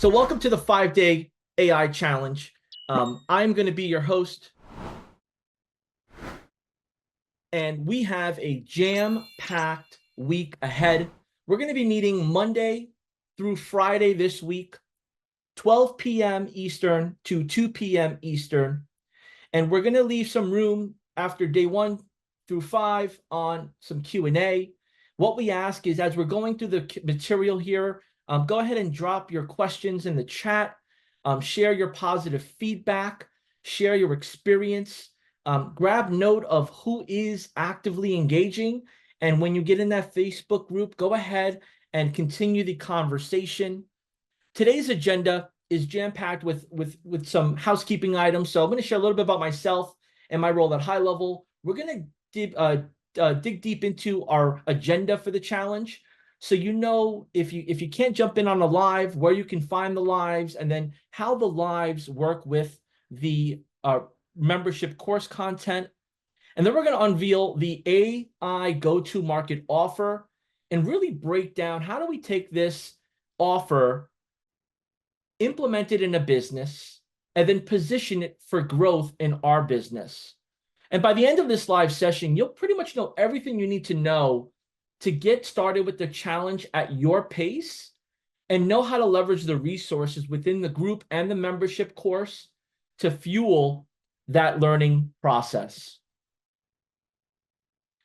So welcome to the 5-day AI challenge. I'm going to be your host, and we have a jam-packed week ahead. We're going to be meeting Monday through Friday this week, 12 p.m. Eastern to 2 p.m. Eastern. And we're going to leave some room after day 1 through 5 on some Q&A. What we ask is, as we're going through the material here, go ahead and drop your questions in the chat, share your positive feedback, share your experience, grab note of who is actively engaging. And when you get in that Facebook group, go ahead and continue the conversation. Today's agenda is jam-packed with some housekeeping items. So I'm going to share a little bit about myself and my role at HighLevel. We're going to dig deep into our agenda for the challenge. So you know, if you can't jump in on a live, where you can find the lives, and then how the lives work with the membership course content. And then we're going to unveil the AI go-to-market offer and really break down how do we take this offer, implement it in a business, and then position it for growth in our business. And by the end of this live session, you'll pretty much know everything you need to know to get started with the challenge at your pace and know how to leverage the resources within the group and the membership course to fuel that learning process.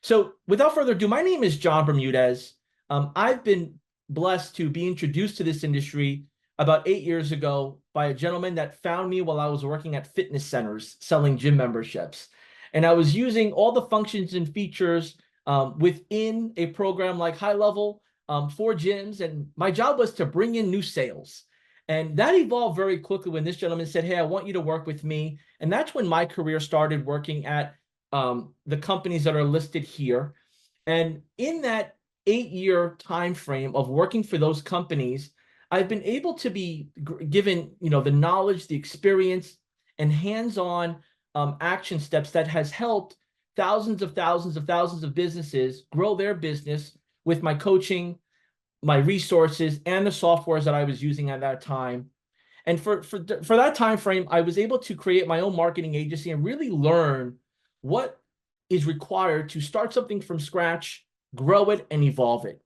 So without further ado, my name is John Bermudez. I've been blessed to be introduced to this industry about 8 years ago by a gentleman that found me while I was working at fitness centers selling gym memberships. And I was using all the functions and features within a program like HighLevel for gyms. And my job was to bring in new sales. And that evolved very quickly when this gentleman said, "Hey, I want you to work with me." And that's when my career started working at the companies that are listed here. And in that 8-year time frame of working for those companies, I've been able to be given, the knowledge, the experience, and hands-on action steps that has helped thousands of businesses grow their business with my coaching, my resources, and the softwares that I was using at that time. And for that time frame, I was able to create my own marketing agency and really learn what is required to start something from scratch, grow it, and evolve it.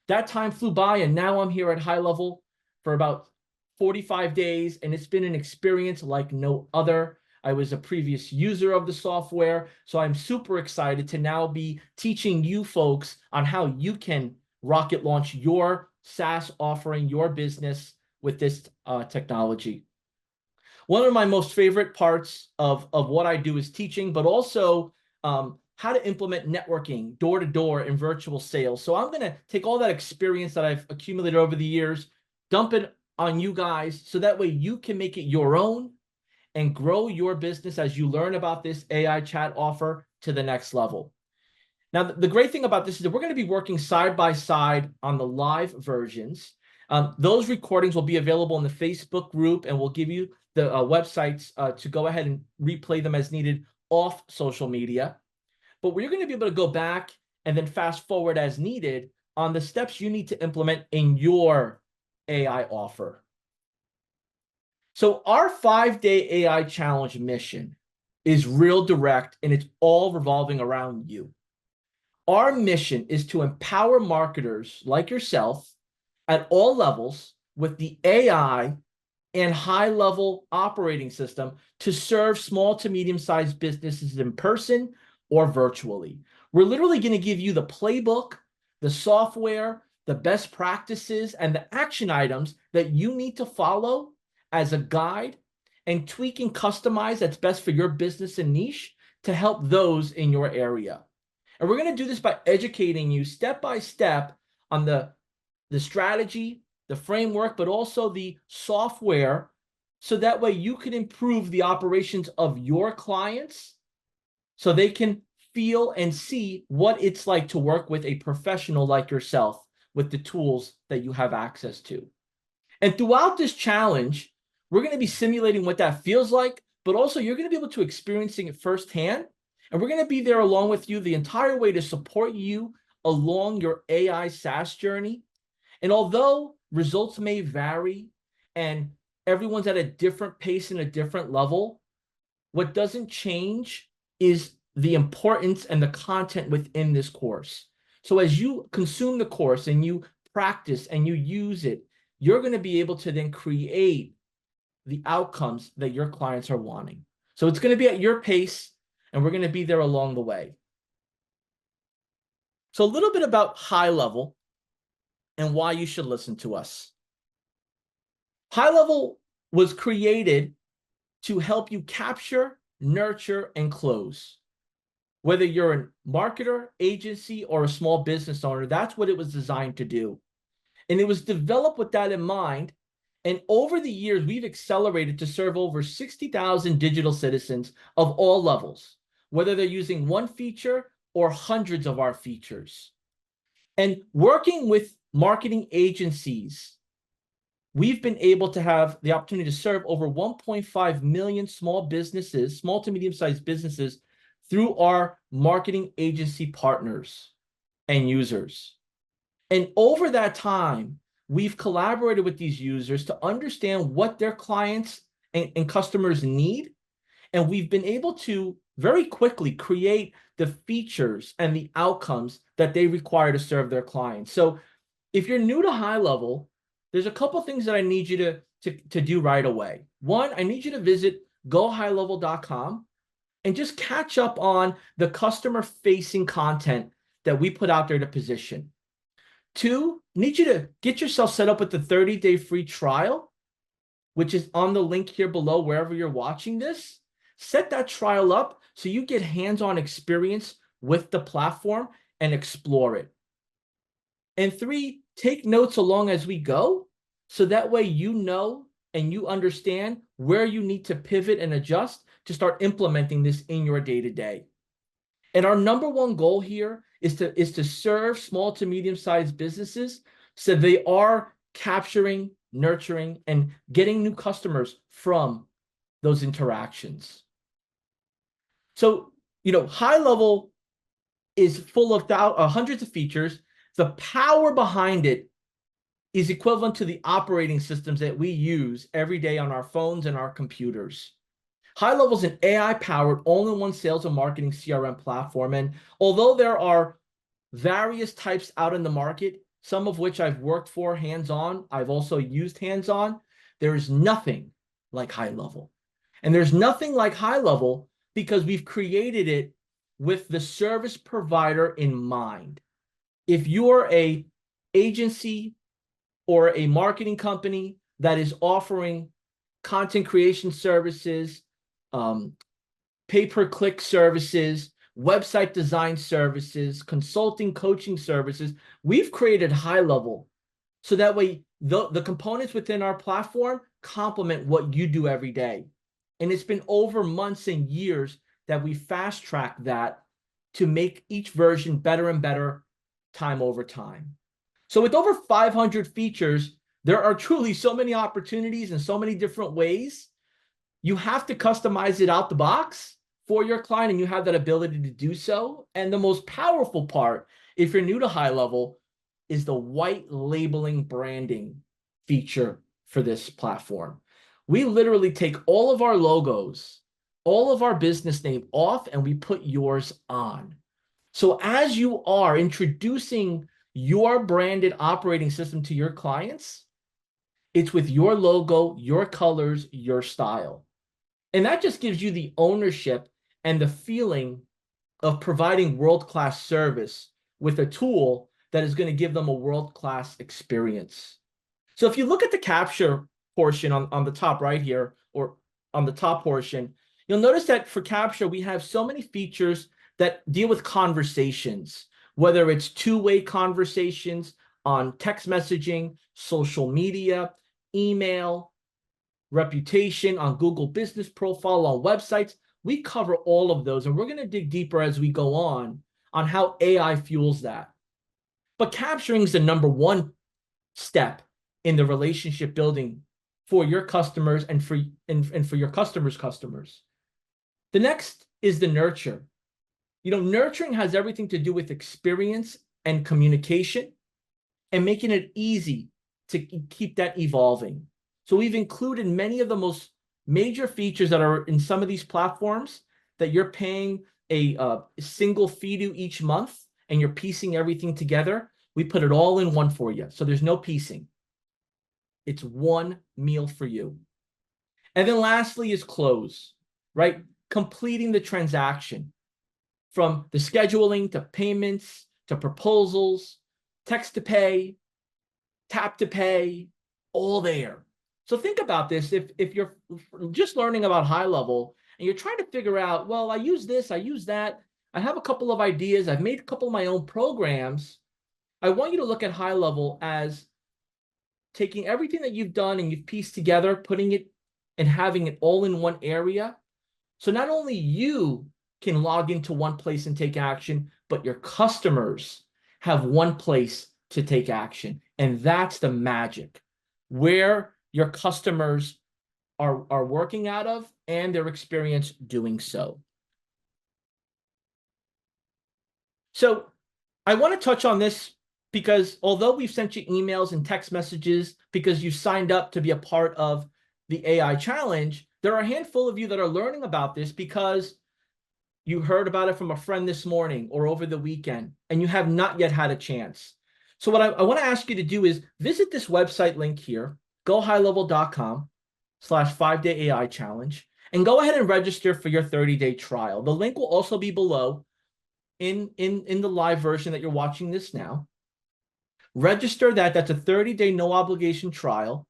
That time flew by, and now I'm here at HighLevel for about 45 days, and it's been an experience like no other. I was a previous user of the software, so I'm super excited to now be teaching you folks on how you can rocket launch your SaaS offering, your business with this technology. One of my most favorite parts of what I do is teaching, but also how to implement networking, door-to-door, and virtual sales. So I'm going to take all that experience that I've accumulated over the years, dump it on you guys, so that way you can make it your own and grow your business as you learn about this AI chat offer to the next level. Now, the great thing about this is that we're going to be working side by side on the live versions. Those recordings will be available in the Facebook group, and we'll give you the websites to go ahead and replay them as needed off social media. But we're going to be able to go back and then fast forward as needed on the steps you need to implement in your AI offer. So our 5-day AI challenge mission is real direct, and it's all revolving around you. Our mission is to empower marketers like yourself at all levels with the AI and HighLevel operating system to serve small to medium-sized businesses in person or virtually. We're literally going to give you the playbook, the software, the best practices, and the action items that you need to follow as a guide, and tweak and customize that's best for your business and niche to help those in your area. And we're going to do this by educating you step by step on the strategy, the framework, but also the software, so that way you can improve the operations of your clients so they can feel and see what it's like to work with a professional like yourself with the tools that you have access to. And throughout this challenge, we're going to be simulating what that feels like, but also you're going to be able to experiencing it firsthand. And we're going to be there along with you the entire way to support you along your AI SaaS journey. And although results may vary and everyone's at a different pace and a different level. What doesn't change is the importance and the content within this course. So as you consume the course and you practice and you use it, you're going to be able to then create the outcomes that your clients are wanting. So it's going to be at your pace, and we're going to be there along the way. So a little bit about HighLevel and why you should listen to us. HighLevel was created to help you capture, nurture, and close. Whether you're a marketer, agency, or a small business owner, that's what it was designed to do. And it was developed with that in mind. And over the years, we've accelerated to serve over 60,000 digital citizens of all levels, whether they're using one feature or hundreds of our features. And working with marketing agencies, we've been able to have the opportunity to serve over 1.5 million small businesses, small to medium-sized businesses, through our marketing agency partners and users. And over that time, we've collaborated with these users to understand what their clients and customers need. And we've been able to very quickly create the features and the outcomes that they require to serve their clients. So if you're new to HighLevel, there's a couple things that I need you to do right away. One, I need you to visit gohighlevel.com and just catch up on the customer-facing content that we put out there to position. Two, I need you to get yourself set up with the 30-day free trial, which is on the link here below wherever you're watching this. Set that trial up so you get hands-on experience with the platform and explore it. And three, take notes along as we go, so that way you know and you understand where you need to pivot and adjust to start implementing this in your day-to-day. And our number one goal here is to serve small to medium-sized businesses so they are capturing, nurturing, and getting new customers from those interactions. So, HighLevel is full of hundreds of features. The power behind it is equivalent to the operating systems that we use every day on our phones and our computers. HighLevel is an AI-powered all-in-one sales and marketing CRM platform. And although there are various types out in the market, some of which I've worked for hands-on, I've also used hands-on, there is nothing like HighLevel. And there's nothing like HighLevel because we've created it with the service provider in mind. If you're an agency or a marketing company that is offering content creation services, pay-per-click services, website design services, consulting, coaching services, we've created HighLevel so that way the components within our platform complement what you do every day. And it's been over months and years that we fast-tracked that to make each version better and better time over time. So with over 500 features, there are truly so many opportunities in so many different ways. You have to customize it out the box for your client, and you have that ability to do so. And the most powerful part, if you're new to HighLevel, is the white labeling branding feature for this platform. We literally take all of our logos, all of our business name off, and we put yours on. So as you are introducing your branded operating system to your clients, it's with your logo, your colors, your style. And that just gives you the ownership and the feeling of providing world-class service with a tool that is going to give them a world-class experience. So if you look at the capture portion on the top right here, or on the top portion, you'll notice that for capture, we have so many features that deal with conversations, whether it's two-way conversations on text messaging, social media, email, reputation, on Google Business Profile, on websites. We cover all of those, and we're going to dig deeper as we go on how AI fuels that. But capturing is the number one step in the relationship building for your customers and for your customers' customers. The next is the nurture. Nurturing has everything to do with experience and communication and making it easy to keep that evolving. So we've included many of the most major features that are in some of these platforms that you're paying a single fee to each month, and you're piecing everything together. We put it all in one for you. So there's no piecing. It's one meal for you. And then lastly is close, right? Completing the transaction, from the scheduling to payments to proposals, text to pay, tap to pay, all there. So think about this. If you're just learning about HighLevel and you're trying to figure out, well, I use this, I use that, I have a couple of ideas, I've made a couple of my own programs, I want you to look at HighLevel as taking everything that you've done and you've pieced together, putting it and having it all in one area. So not only you can log into one place and take action, but your customers have one place to take action. And that's the magic, where your customers are working out of and their experience doing so. So I want to touch on this because although we've sent you emails and text messages because you signed up to be a part of the AI challenge, there are a handful of you that are learning about this because you heard about it from a friend this morning or over the weekend, and you have not yet had a chance. So what I want to ask you to do is visit this website link here, gohighlevel.com/5-day AI challenge, and go ahead and register for your 30-day trial. The link will also be below in the live version that you're watching this now. Register that. That's a 30-day no obligation trial.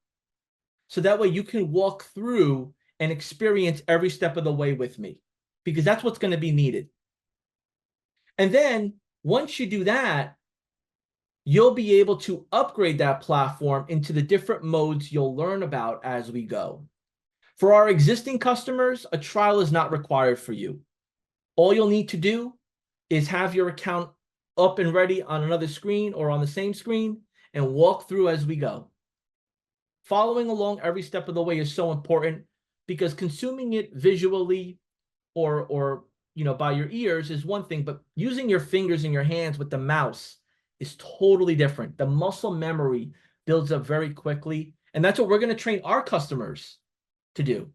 So that way you can walk through and experience every step of the way with me, because that's what's going to be needed. And then once you do that, you'll be able to upgrade that platform into the different modes you'll learn about as we go. For our existing customers, a trial is not required for you. All you'll need to do is have your account up and ready on another screen or on the same screen and walk through as we go. Following along every step of the way is so important, because consuming it visually or by your ears is one thing, but using your fingers and your hands with the mouse is totally different. The muscle memory builds up very quickly, and that's what we're going to train our customers to do.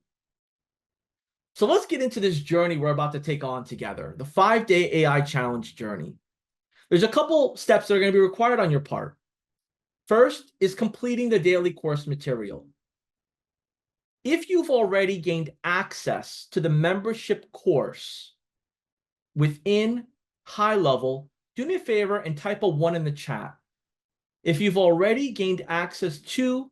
So let's get into this journey we're about to take on together, the 5-day AI challenge journey. There's a couple steps that are going to be required on your part. First is completing the daily course material. If you've already gained access to the membership course within HighLevel, do me a favor and type a 1 in the chat. If you've already gained access to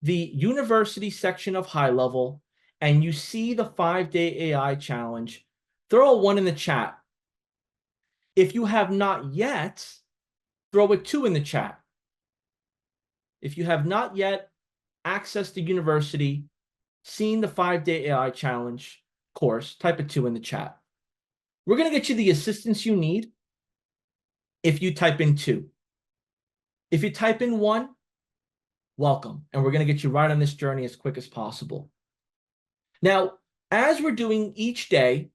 the university section of HighLevel and you see the 5-day AI challenge, throw a 1 in the chat. If you have not yet, throw a 2 in the chat. If you have not yet accessed the university, seen the 5-day AI challenge course, type a 2 in the chat. We're going to get you the assistance you need if you type in 2. If you type in 1, welcome. And we're going to get you right on this journey as quick as possible. Now, as we're doing each day,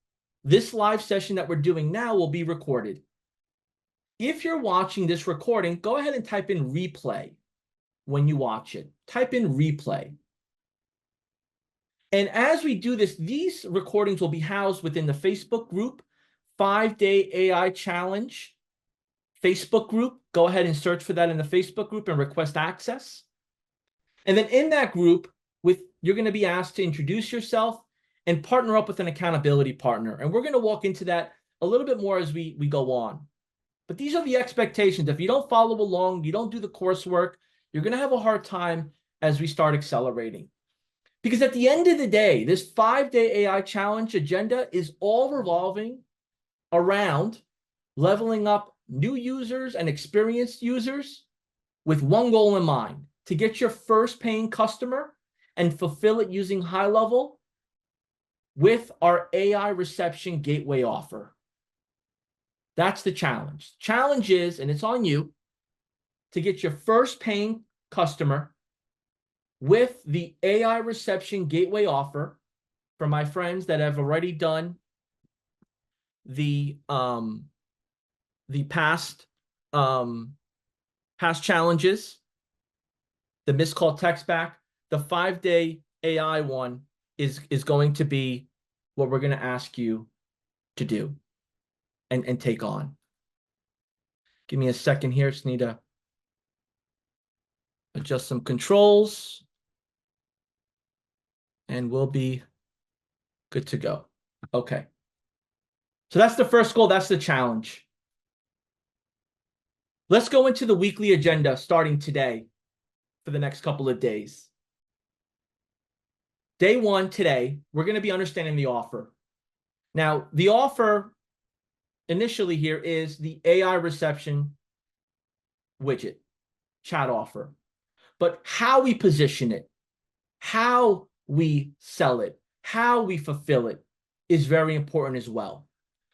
this live session that we're doing now will be recorded. If you're watching this recording, go ahead and type in replay when you watch it. Type in replay. And as we do this, these recordings will be housed within the Facebook group, 5-day AI challenge Facebook group. Go ahead and search for that in the Facebook group and request access. And then in that group, you're going to be asked to introduce yourself and partner up with an accountability partner. And we're going to walk into that a little bit more as we go on. But these are the expectations. If you don't follow along, you don't do the coursework, you're going to have a hard time as we start accelerating. Because at the end of the day, this 5-day AI challenge agenda is all revolving around leveling up new users and experienced users with one goal in mind: to get your first paying customer and fulfill it using HighLevel with our AI reception gateway offer. That's the challenge. Challenge is, and it's on you, to get your first paying customer with the AI reception gateway offer for my friends that have already done the past challenges, the missed call text back, the 5-day AI one is going to be what we're going to ask you to do and take on. Give me a second here. Just need to adjust some controls and we'll be good to go. Okay. So that's the first goal. That's the challenge. Let's go into the weekly agenda starting today for the next couple of days. Day one today, we're going to be understanding the offer. Now, the offer initially here is the AI reception widget, chat offer. But how we position it, how we sell it, how we fulfill it is very important as well.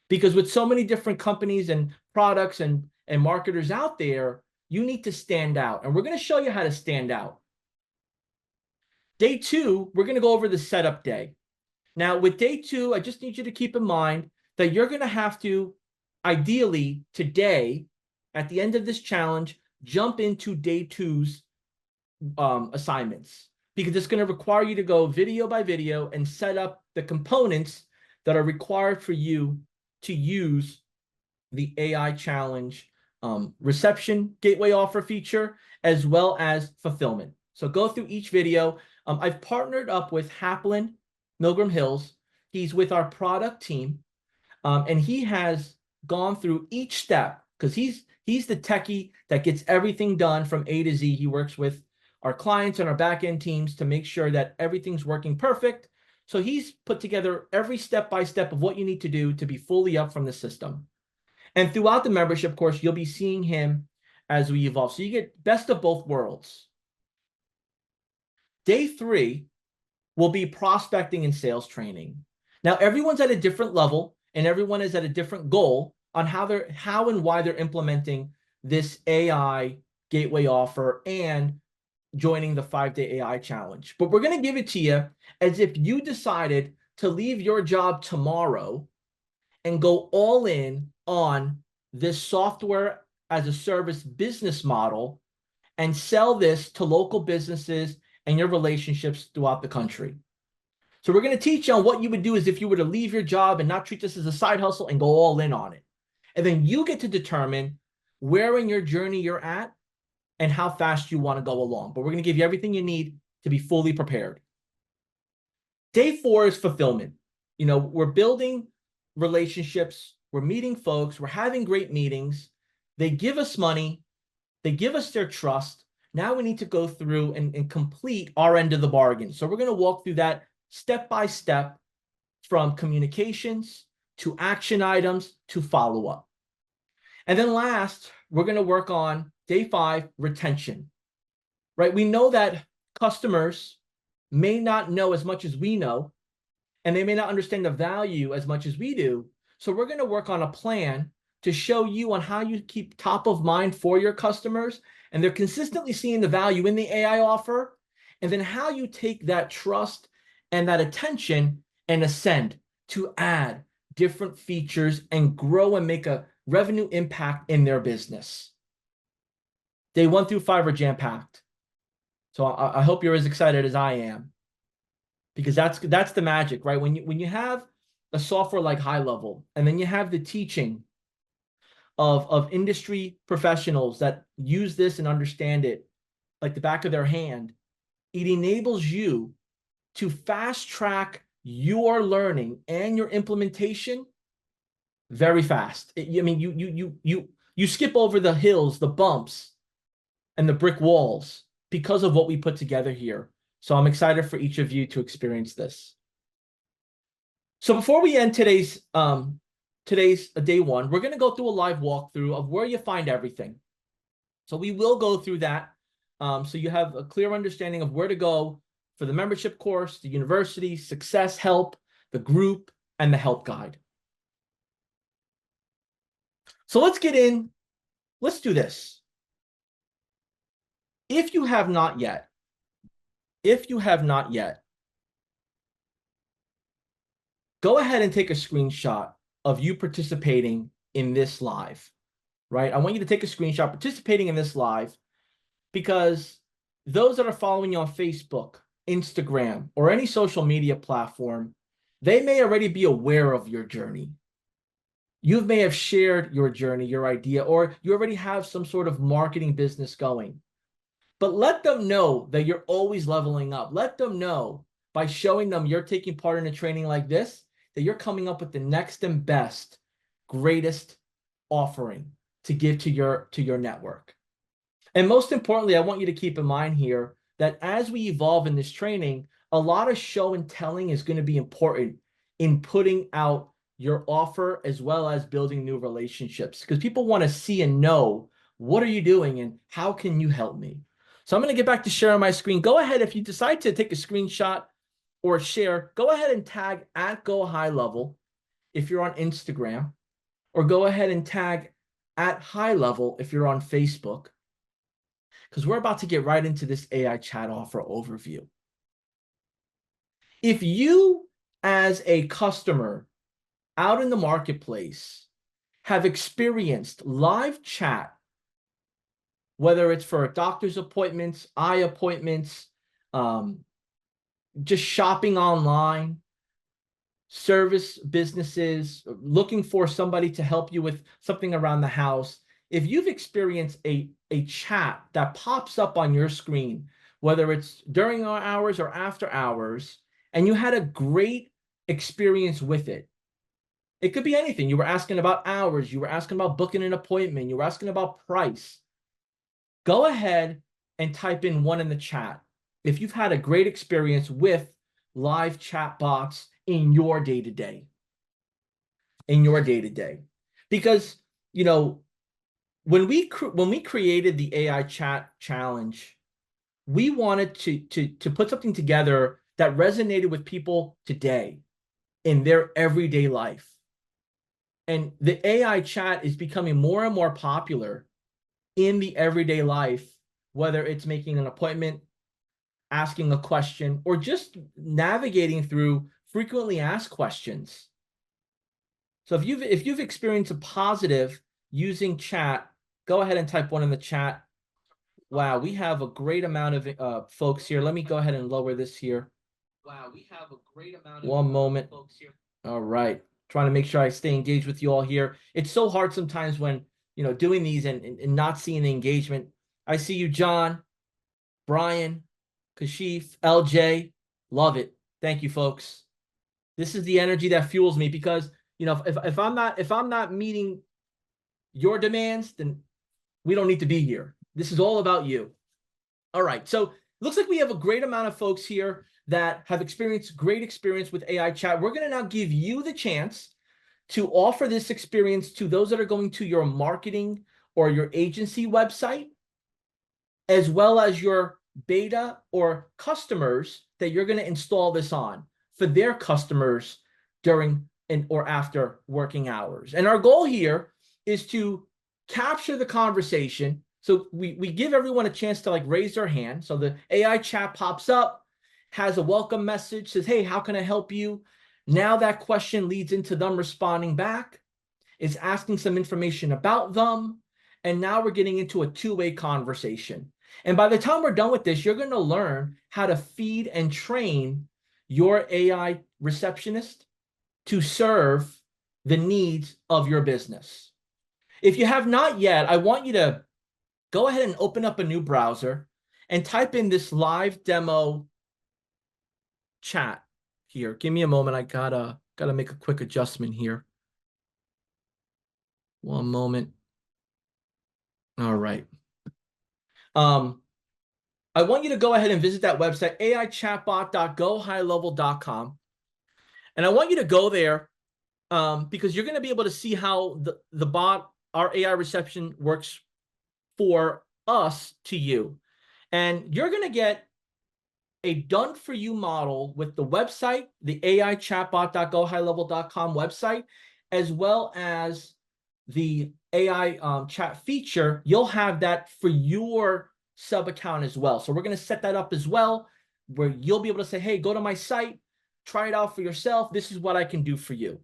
Because with so many different companies and products and marketers out there, you need to stand out. And we're going to show you how to stand out. Day two, we're going to go over the setup day. Now, with day two, I just need you to keep in mind that you're going to have to, ideally, today, at the end of this challenge, jump into day two's assignments, because it's going to require you to go video by video and set up the components that are required for you to use the AI challenge reception gateway offer feature, as well as fulfillment. So go through each video. I've partnered up with Haplin Milgram Hills. He's with our product team, and he has gone through each step because he's the techie that gets everything done from A to Z. He works with our clients and our back-end teams to make sure that everything's working perfect. So he's put together every step-by-step of what you need to do to be fully up from the system. And throughout the membership course, you'll be seeing him as we evolve. So you get best of both worlds. Day three will be prospecting and sales training. Now, everyone's at a different level and everyone is at a different goal on how and why they're implementing this AI gateway offer and joining the 5-day AI challenge. But we're going to give it to you as if you decided to leave your job tomorrow and go all in on this software as a service business model and sell this to local businesses and your relationships throughout the country. So we're going to teach you on what you would do as if you were to leave your job and not treat this as a side hustle and go all in on it. And then you get to determine where in your journey you're at and how fast you want to go along. But we're going to give you everything you need to be fully prepared. Day four is fulfillment. You know, we're building relationships. We're meeting folks. We're having great meetings. They give us money. They give us their trust. Now we need to go through and complete our end of the bargain. So we're going to walk through that step by step, from communications to action items to follow-up. And then last, we're going to work on day five, retention, right? We know that customers may not know as much as we know, and they may not understand the value as much as we do. So we're going to work on a plan to show you on how you keep top of mind for your customers, and they're consistently seeing the value in the AI offer, and then how you take that trust and that attention and ascend to add different features and grow and make a revenue impact in their business. Day 1 through 5 are jam-packed. So I hope you're as excited as I am, because that's the magic, right? When you have a software like HighLevel, and then you have the teaching of industry professionals that use this and understand it like the back of their hand, it enables you to fast track your learning and your implementation very fast. I mean, you skip over the hills, the bumps, and the brick walls because of what we put together here. So I'm excited for each of you to experience this. So before we end today's day one, we're going to go through a live walkthrough of where you find everything. So we will go through that so you have a clear understanding of where to go for the membership course, the university, success help, the group, and the help guide. So let's get in. Let's do this. If you have not yet, go ahead and take a screenshot of you participating in this live, right? I want you to take a screenshot participating in this live, because those that are following you on Facebook, Instagram, or any social media platform, they may already be aware of your journey. You may have shared your journey, your idea, or you already have some sort of marketing business going. But let them know that you're always leveling up. Let them know by showing them you're taking part in a training like this, that you're coming up with the next and best, greatest offering to give to your network. And most importantly, I want you to keep in mind here that as we evolve in this training, a lot of show and telling is going to be important in putting out your offer as well as building new relationships, because people want to see and know, what are you doing and how can you help me? So I'm going to get back to sharing my screen. Go ahead, if you decide to take a screenshot or share, go ahead and tag at Go High Level if you're on Instagram, or go ahead and tag at HighLevel if you're on Facebook, because we're about to get right into this AI chat offer overview. If you, as a customer out in the marketplace, have experienced live chat, whether it's for doctor's appointments, eye appointments, just shopping online, service businesses, looking for somebody to help you with something around the house, if you've experienced a chat that pops up on your screen, whether it's during our hours or after hours, and you had a great experience with it, it could be anything. You were asking about hours, you were asking about booking an appointment, you were asking about price. Go ahead and type in one in the chat if you've had a great experience with live chat bots in your day-to-day. Because, you know, when we created the AI chat challenge, we wanted to put something together that resonated with people today in their everyday life. And the AI chat is becoming more and more popular in the everyday life, whether it's making an appointment, asking a question, or just navigating through frequently asked questions. So if you've experienced a positive using chat, go ahead and type one in the chat. Wow, we have a great amount of folks here. Let me go ahead and lower this here. Wow, we have a great amount of one moment. Folks here. All right, trying to make sure I stay engaged with you all here. It's so hard sometimes when, you know, doing these and not seeing the engagement. I see you, John, Brian, Kashif, LJ. Love it. Thank you, folks. This is the energy that fuels me, because, you know, if I'm not meeting your demands, then we don't need to be here. This is all about you. All right. So it looks like we have a great amount of folks here that have experienced great experience with AI chat. We're going to now give you the chance to offer this experience to those that are going to your marketing or your agency website, as well as your beta or customers that you're going to install this on for their customers during and or after working hours. And our goal here is to capture the conversation. So we give everyone a chance to like raise their hand. So the AI chat pops up, has a welcome message, says, hey, how can I help you? Now that question leads into them responding back. It's asking some information about them. And now we're getting into a two-way conversation. And by the time we're done with this, you're going to learn how to feed and train your AI receptionist to serve the needs of your business. If you have not yet, I want you to go ahead and open up a new browser and type in this live demo chat here. Give me a moment. I gotta make a quick adjustment here. One moment. All right. I want you to go ahead and visit that website, aichatbot.gohighlevel.com. And I want you to go there because you're going to be able to see how the bot, our AI reception, works for us to you. And you're going to get a done-for-you model with the website, the aichatbot.gohighlevel.com website, as well as the AI chat feature. You'll have that for your sub account as well. So we're going to set that up as well, where you'll be able to say, hey, go to my site, try it out for yourself. This is what I can do for you.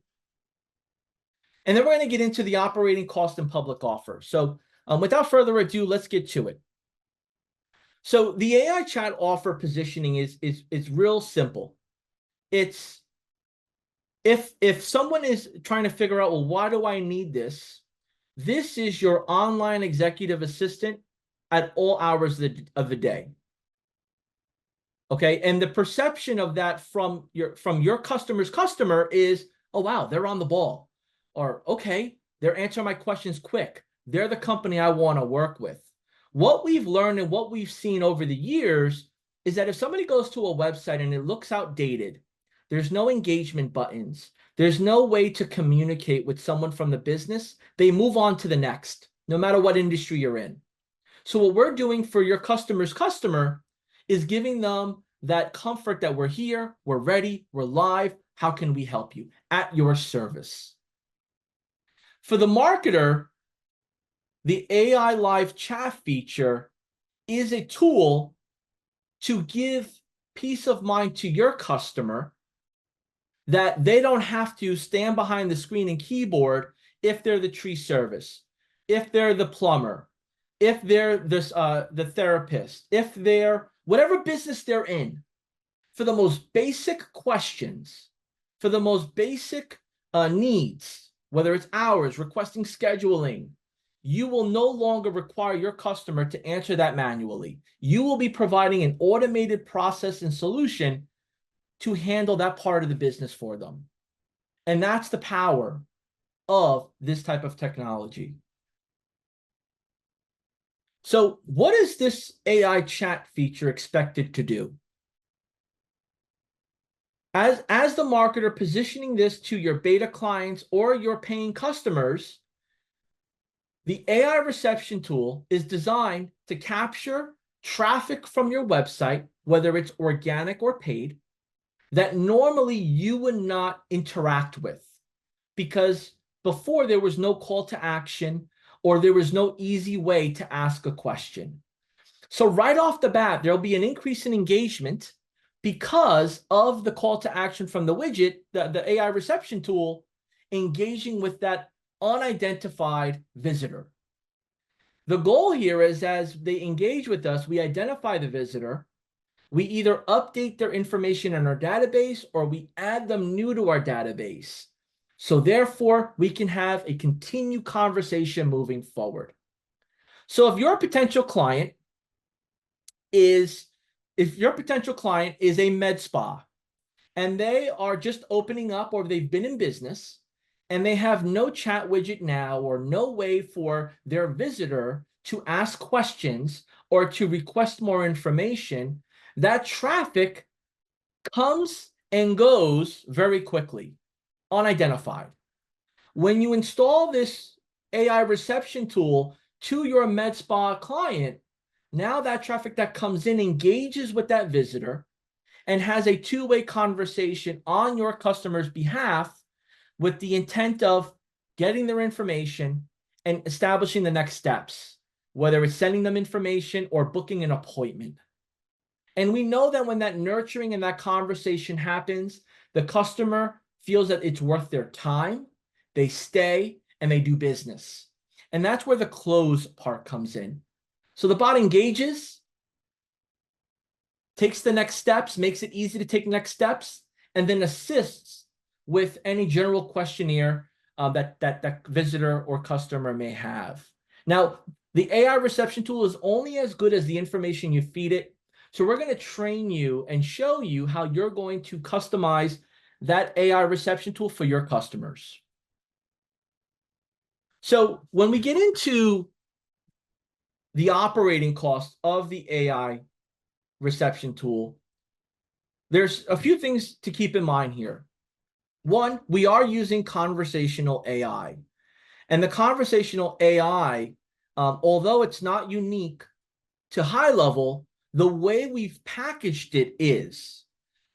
And then we're going to get into the operating cost and public offer. So without further ado, let's get to it. So the AI chat offer positioning is real simple. It's if someone is trying to figure out, well, why do I need this? This is your online executive assistant at all hours of the day. Okay. And the perception of that from your customer's customer is, oh wow, they're on the ball. Or okay, they're answering my questions quick. They're the company I want to work with. What we've learned and what we've seen over the years is that if somebody goes to a website and it looks outdated, there's no engagement buttons, there's no way to communicate with someone from the business, they move on to the next, no matter what industry you're in. So what we're doing for your customer's customer is giving them that comfort that we're here, we're ready, we're live. How can we help you? At your service. For the marketer, the AI live chat feature is a tool to give peace of mind to your customer that they don't have to stand behind the screen and keyboard if they're the tree service, if they're the plumber, if they're the therapist, if they're whatever business they're in. For the most basic questions, for the most basic needs, whether it's hours, requesting scheduling, you will no longer require your customer to answer that manually. You will be providing an automated process and solution to handle that part of the business for them. And that's the power of this type of technology. So what is this AI chat feature expected to do? As the marketer positioning this to your beta clients or your paying customers, the AI reception tool is designed to capture traffic from your website, whether it's organic or paid, that normally you would not interact with, because before there was no call to action or there was no easy way to ask a question. So right off the bat, there'll be an increase in engagement because of the call to action from the widget, the AI reception tool, engaging with that unidentified visitor. The goal here is as they engage with us, we identify the visitor, we either update their information in our database or we add them new to our database. So therefore, we can have a continued conversation moving forward. So if your potential client is a med spa and they are just opening up or they've been in business and they have no chat widget now or no way for their visitor to ask questions or to request more information, that traffic comes and goes very quickly, unidentified. When you install this AI reception tool to your med spa client, now that traffic that comes in engages with that visitor and has a two-way conversation on your customer's behalf with the intent of getting their information and establishing the next steps, whether it's sending them information or booking an appointment. And we know that when that nurturing and that conversation happens, the customer feels that it's worth their time, they stay, and they do business. And that's where the close part comes in. So the bot engages, takes the next steps, makes it easy to take next steps, and then assists with any general questionnaire that visitor or customer may have. Now, the AI reception tool is only as good as the information you feed it. So we're going to train you and show you how you're going to customize that AI reception tool for your customers. So when we get into the operating cost of the AI reception tool, there's a few things to keep in mind here. One, we are using conversational AI. And the conversational AI, although it's not unique to HighLevel, the way we've packaged it is,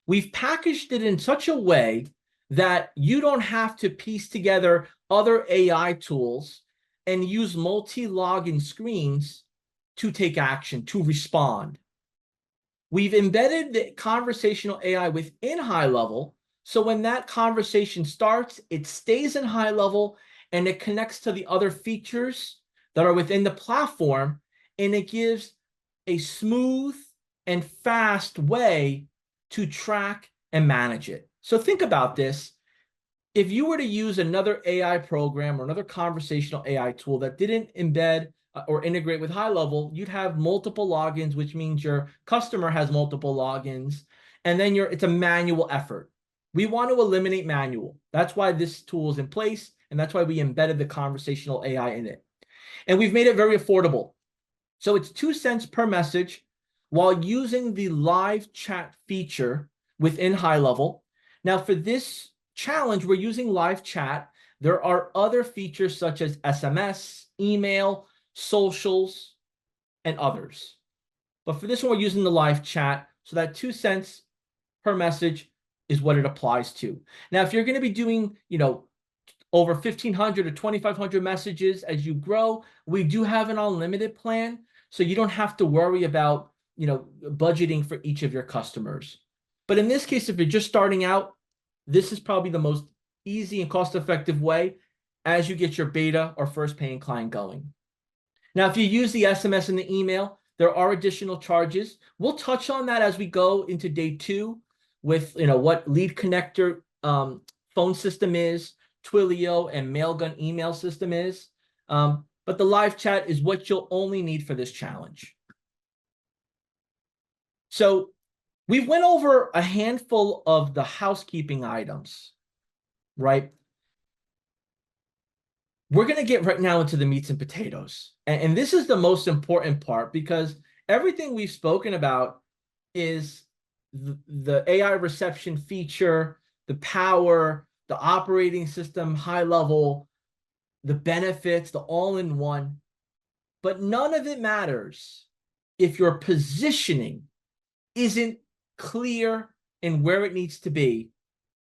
we've packaged it in such a way that you don't have to piece together other AI tools and use multi-login screens to take action, to respond. We've embedded the conversational AI within HighLevel, so when that conversation starts, it stays in HighLevel and it connects to the other features that are within the platform, and it gives a smooth and fast way to track and manage it. So think about this. If you were to use another AI program or another conversational AI tool that didn't embed or integrate with HighLevel, you'd have multiple logins, which means your customer has multiple logins, and then it's a manual effort. We want to eliminate manual. That's why this tool is in place, and that's why we embedded the conversational AI in it. And we've made it very affordable. So it's 2 cents per message while using the live chat feature within HighLevel. Now, for this challenge, we're using live chat. There are other features such as SMS, email, socials, and others. But for this one, we're using the live chat. So that 2 cents per message is what it applies to. Now, if you're going to be doing, over 1,500 or 2,500 messages as you grow, we do have an unlimited plan. So you don't have to worry about, budgeting for each of your customers. But in this case, if you're just starting out, this is probably the most easy and cost-effective way as you get your beta or first paying client going. Now, if you use the SMS and the email, there are additional charges. We'll touch on that as we go into day 2 with, what Lead Connector phone system is, Twilio and Mailgun email system is. But the live chat is what you'll only need for this challenge. So we went over a handful of the housekeeping items, right? We're going to get right now into the meats and potatoes. And this is the most important part because everything we've spoken about is the AI reception feature, the power, the operating system, HighLevel, the benefits, the all-in-one. But none of it matters if your positioning isn't clear in where it needs to be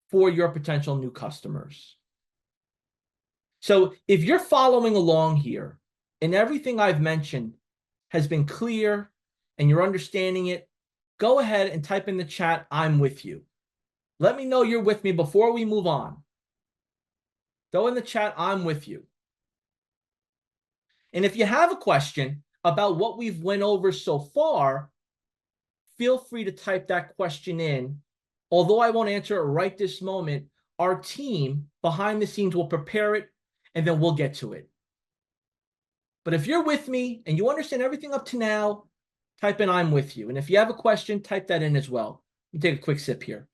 for your potential new customers. So if you're following along here and everything I've mentioned has been clear and you're understanding it, go ahead and type in the chat, "I'm with you." Let me know you're with me before we move on. Throw in the chat, "I'm with you." And if you have a question about what we've went over so far, feel free to type that question in. Although I won't answer it right this moment, our team behind the scenes will prepare it and then we'll get to it. But if you're with me and you understand everything up to now, type in "I'm with you." And if you have a question, type that in as well. Let me take a quick sip here.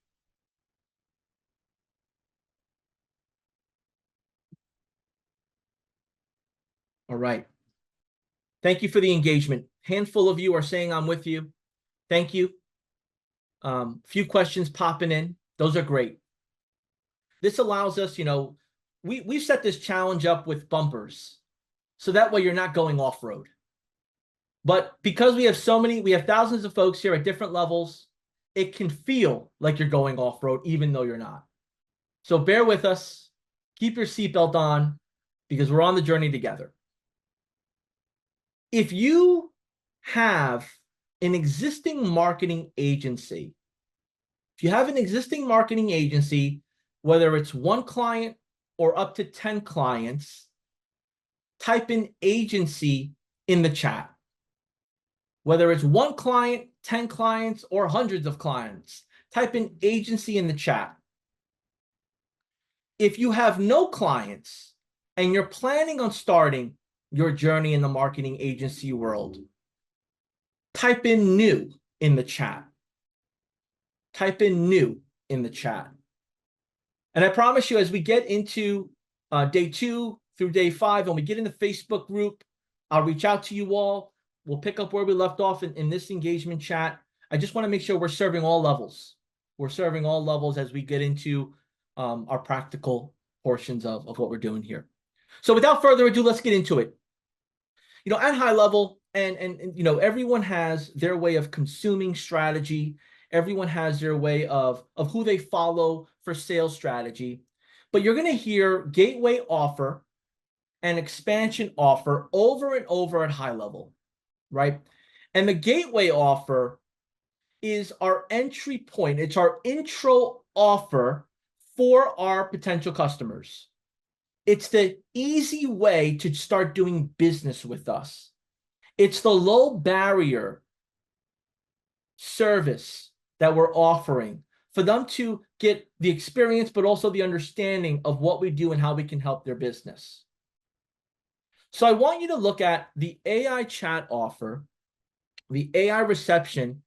All right. Thank you for the engagement. Handful of you are saying "I'm with you." Thank you. Few questions popping in. Those are great. This allows us, we've set this challenge up with bumpers. So that way you're not going off-road. But because we have thousands of folks here at different levels, it can feel like you're going off-road even though you're not. So bear with us. Keep your seatbelt on because we're on the journey together. If you have an existing marketing agency, whether it's 1 client or up to 10 clients, type in "agency" in the chat. Whether it's 1 client, 10 clients, or hundreds of clients, type in "agency" in the chat. If you have no clients and you're planning on starting your journey in the marketing agency world, type in "new" in the chat. Type in "new" in the chat. And I promise you, as we get into day 2 through day 5, when we get in the Facebook group, I'll reach out to you all. We'll pick up where we left off in this engagement chat. I just want to make sure we're serving all levels. We're serving all levels as we get into our practical portions of what we're doing here. So without further ado, let's get into it. At HighLevel, and everyone has their way of consuming strategy. Everyone has their way of who they follow for sales strategy. But you're going to hear gateway offer and expansion offer over and over at HighLevel, right? And the gateway offer is our entry point. It's our intro offer for our potential customers. It's the easy way to start doing business with us. It's the low barrier service that we're offering for them to get the experience, but also the understanding of what we do and how we can help their business. So I want you to look at the AI chat offer, the AI reception,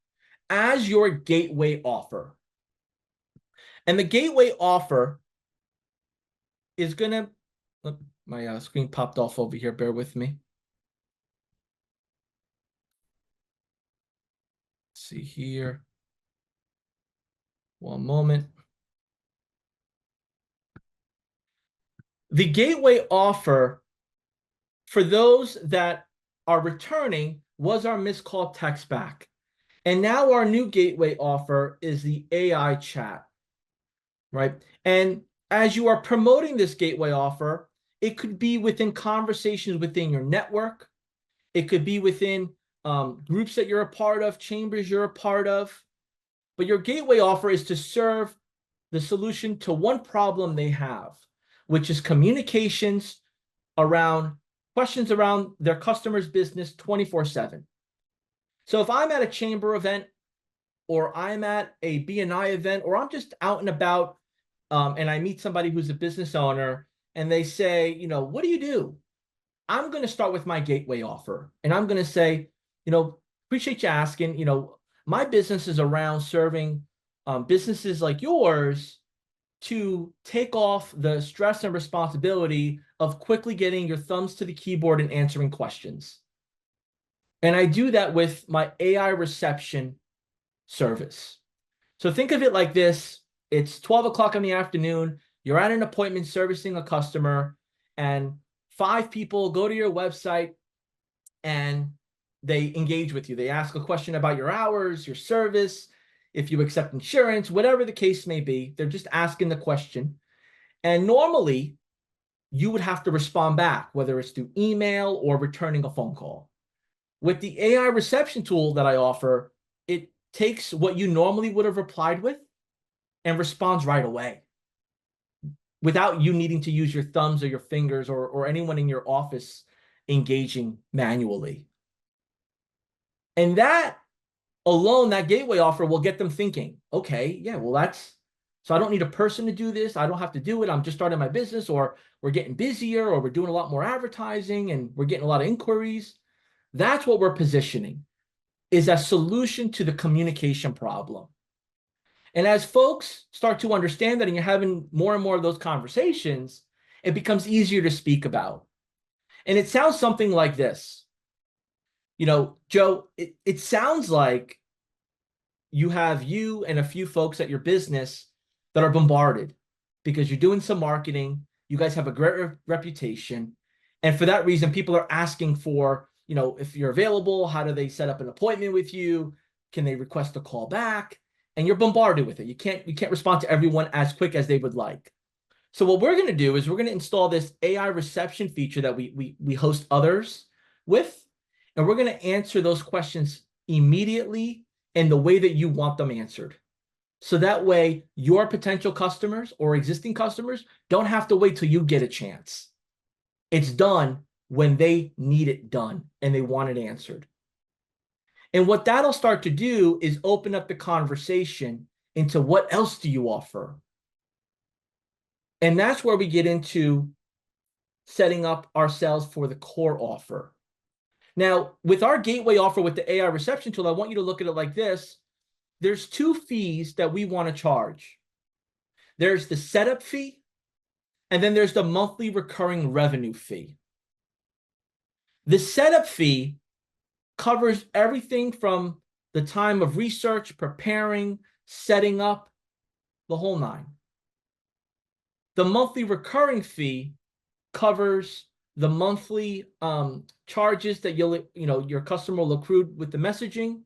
as your gateway offer. And the gateway offer is going to, my screen popped off over here, bear with me. Let's see here. One moment. The gateway offer, for those that are returning, was our missed call text back. And now our new gateway offer is the AI chat, right? And as you are promoting this gateway offer, it could be within conversations within your network. It could be within groups that you're a part of, chambers you're a part of. But your gateway offer is to serve the solution to one problem they have, which is communications around questions around their customer's business 24/7. So if I'm at a chamber event, or I'm at a BNI event, or I'm just out and about, and I meet somebody who's a business owner, and they say, what do you do? I'm going to start with my gateway offer, and I'm going to say, appreciate you asking. My business is around serving businesses like yours to take off the stress and responsibility of quickly getting your thumbs to the keyboard and answering questions. And I do that with my AI reception service. So think of it like this. It's 12 o'clock in the afternoon. You're at an appointment servicing a customer, and 5 people go to your website and they engage with you. They ask a question about your hours, your service, if you accept insurance, whatever the case may be. They're just asking the question. And normally, you would have to respond back, whether it's through email or returning a phone call. With the AI reception tool that I offer, it takes what you normally would have replied with and responds right away without you needing to use your thumbs or your fingers or anyone in your office engaging manually. And that alone, that gateway offer will get them thinking, okay, yeah, well, so I don't need a person to do this. I don't have to do it. I'm just starting my business, or we're getting busier, or we're doing a lot more advertising and we're getting a lot of inquiries. That's what we're positioning, is a solution to the communication problem. And as folks start to understand that and you're having more and more of those conversations, it becomes easier to speak about. And it sounds something like this. Joe, it sounds like you have you and a few folks at your business that are bombarded because you're doing some marketing. You guys have a great reputation. And for that reason, people are asking for, if you're available, how do they set up an appointment with you? Can they request a call back? And you're bombarded with it. You can't respond to everyone as quick as they would like. So what we're going to do is we're going to install this AI reception feature that we host others with, and we're going to answer those questions immediately in the way that you want them answered. So that way your potential customers or existing customers don't have to wait till you get a chance. It's done when they need it done and they want it answered. And what that'll start to do is open up the conversation into what else do you offer? And that's where we get into setting up ourselves for the core offer. Now, with our gateway offer with the AI reception tool, I want you to look at it like this. There's 2 fees that we want to charge. There's the setup fee, and then there's the monthly recurring revenue fee. The setup fee covers everything from the time of research, preparing, setting up, the whole 9. The monthly recurring fee covers the monthly charges that your customer will accrue with the messaging,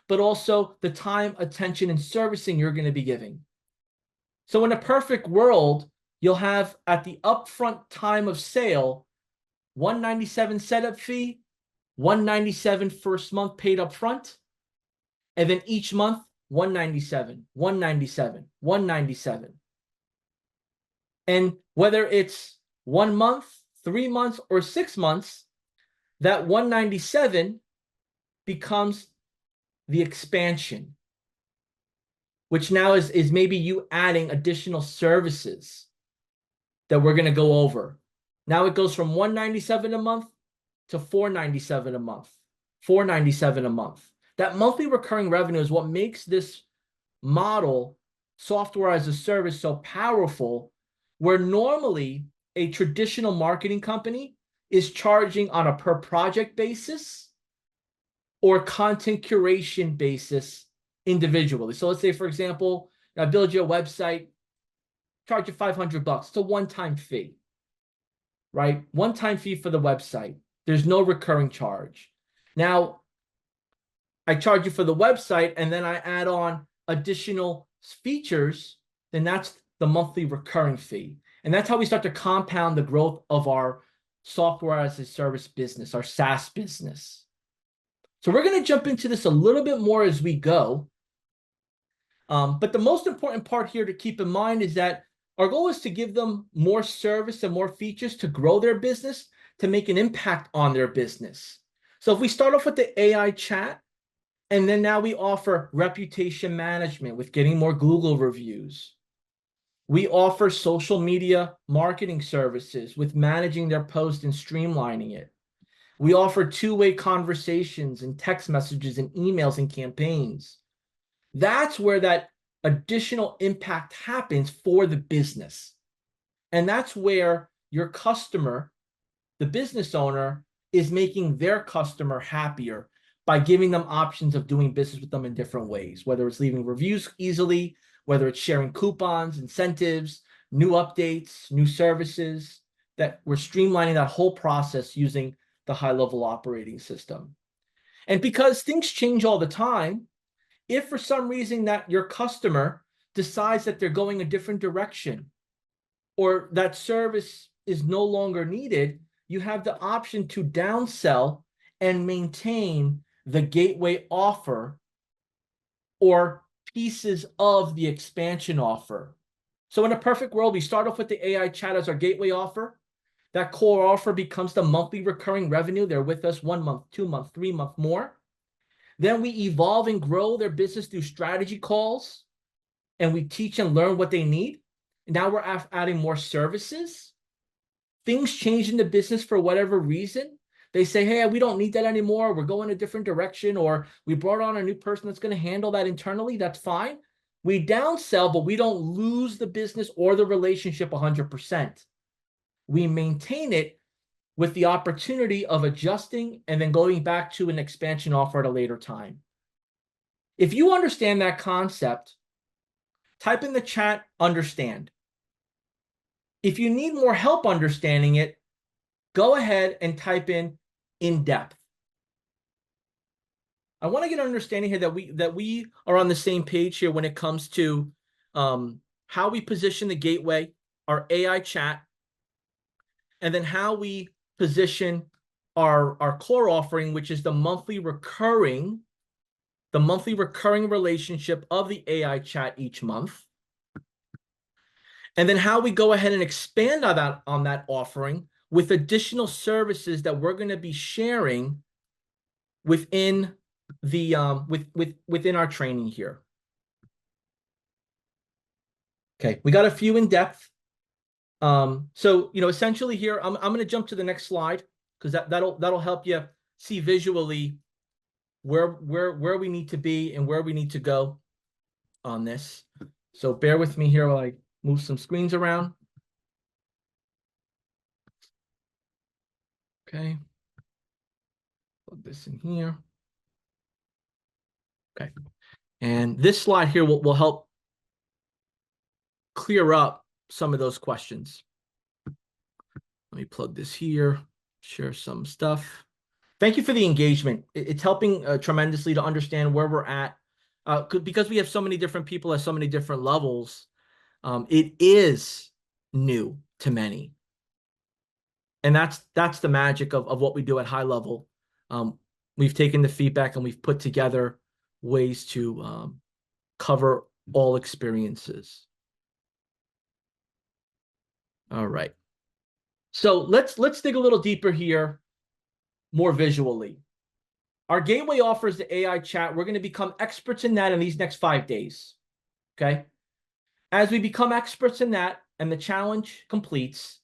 but also the time, attention, and servicing you're going to be giving. So in a perfect world, you'll have at the upfront time of sale, $197 setup fee, $197 first month paid upfront, and then each month, $197, $197, $197. And whether it's 1 month, 3 months, or 6 months, that $197 becomes the expansion. which now is maybe you adding additional services that we're going to go over. Now it goes from $197 a month to $497 a month, $497 a month. That monthly recurring revenue is what makes this model, software as a service, so powerful, where normally a traditional marketing company is charging on a per project basis or content curation basis individually. So let's say, for example, I build you a website, charge you $500. It's a one-time fee, right? One-time fee for the website. There's no recurring charge. Now, I charge you for the website and then I add on additional features, then that's the monthly recurring fee. And that's how we start to compound the growth of our software as a service business, our SaaS business. So we're going to jump into this a little bit more as we go. But the most important part here to keep in mind is that our goal is to give them more service and more features to grow their business, to make an impact on their business. So if we start off with the AI chat, and then now we offer reputation management with getting more Google reviews. We offer social media marketing services with managing their post and streamlining it. We offer two-way conversations and text messages and emails and campaigns. That's where that additional impact happens for the business. And that's where your customer, the business owner, is making their customer happier by giving them options of doing business with them in different ways, whether it's leaving reviews easily, whether it's sharing coupons, incentives, new updates, new services, that we're streamlining that whole process using the HighLevel operating system. And because things change all the time, if for some reason that your customer decides that they're going a different direction or that service is no longer needed, you have the option to downsell and maintain the gateway offer or pieces of the expansion offer. So in a perfect world, we start off with the AI chat as our gateway offer. That core offer becomes the monthly recurring revenue. They're with us 1 month, 2 month, 3 month more. Then we evolve and grow their business through strategy calls, and we teach and learn what they need. Now we're adding more services. Things change in the business for whatever reason. They say, hey, we don't need that anymore. We're going a different direction, or we brought on a new person that's going to handle that internally. That's fine. We downsell, but we don't lose the business or the relationship 100%. We maintain it with the opportunity of adjusting and then going back to an expansion offer at a later time. If you understand that concept, type in the chat, understand. If you need more help understanding it, go ahead and type in depth. I want to get an understanding here that we are on the same page here when it comes to how we position the gateway, our AI chat, and then how we position our core offering, which is the monthly recurring relationship of the AI chat each month. And then how we go ahead and expand on that offering with additional services that we're going to be sharing within the within our training here. Okay, we got a few in depth. So essentially here, I'm going to jump to the next slide because that'll help you see visually where we need to be and where we need to go on this. So bear with me here while I move some screens around. Okay. Plug this in here. Okay. And this slide here will help clear up some of those questions. Let me plug this here, share some stuff. Thank you for the engagement. It's helping tremendously to understand where we're at. Because we have so many different people at so many different levels, it is new to many. And that's the magic of what we do at HighLevel. We've taken the feedback and we've put together ways to cover all experiences. All right. So let's dig a little deeper here, more visually. Our gateway offers the AI chat. We're going to become experts in that in these next 5 days. Okay. As we become experts in that and the challenge completes,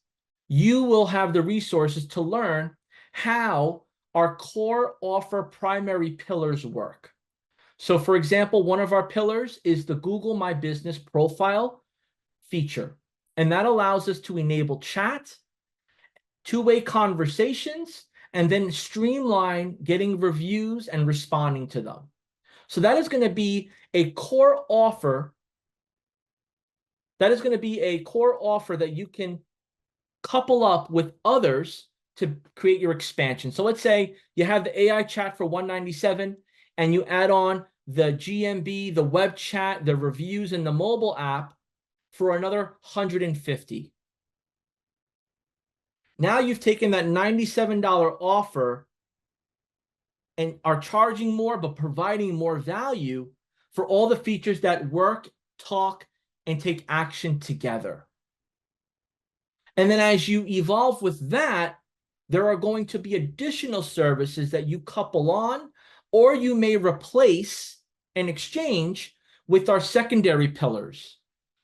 you will have the resources to learn how our core offer primary pillars work. So for example, one of our pillars is the Google My Business profile feature. And that allows us to enable chat, two-way conversations, and then streamline getting reviews and responding to them. So that is going to be a core offer. That is going to be a core offer that you can couple up with others to create your expansion. So let's say you have the AI chat for $197 and you add on the GMB, the web chat, the reviews, and the mobile app for another $150. Now you've taken that $97 offer and are charging more, but providing more value for all the features that work, talk, and take action together. And then as you evolve with that, there are going to be additional services that you couple on, or you may replace and exchange with our secondary pillars.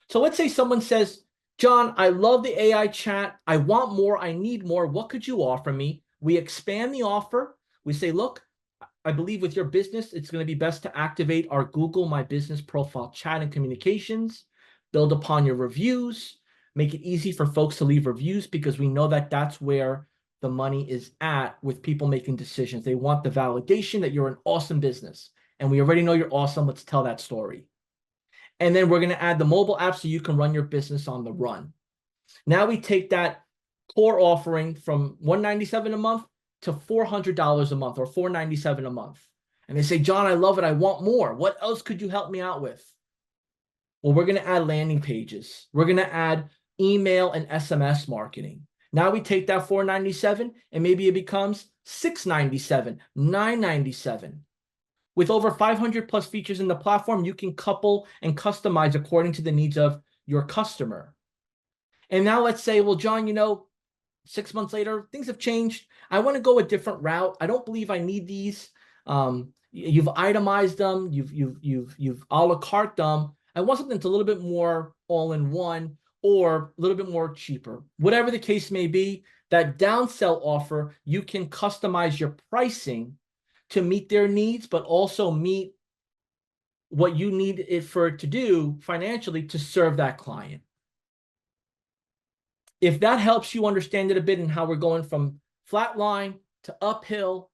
So let's say someone says, John, I love the AI chat. I want more. I need more. What could you offer me? We expand the offer. We say, look, I believe with your business, it's going to be best to activate our Google My Business profile chat and communications, build upon your reviews, make it easy for folks to leave reviews because we know that that's where the money is at with people making decisions. They want the validation that you're an awesome business. And we already know you're awesome. Let's tell that story. And then we're going to add the mobile app so you can run your business on the run. Now we take that core offering from $197 a month to $400 a month or $497 a month. And they say, John, I love it. I want more. What else could you help me out with? Well, we're going to add landing pages. We're going to add email and SMS marketing. Now we take that $497 and maybe it becomes $697, $997. With over 500 plus features in the platform, you can couple and customize according to the needs of your customer. And now let's say, well, John, 6 months later, things have changed. I want to go a different route. I don't believe I need these. You've itemized them. You've a la carte them. I want something that's a little bit more all-in-one or a little bit more cheaper. Whatever the case may be, that downsell offer, you can customize your pricing to meet their needs, but also meet what you need it for it to do financially to serve that client. If that helps you understand it a bit and how we're going from flat line to uphill,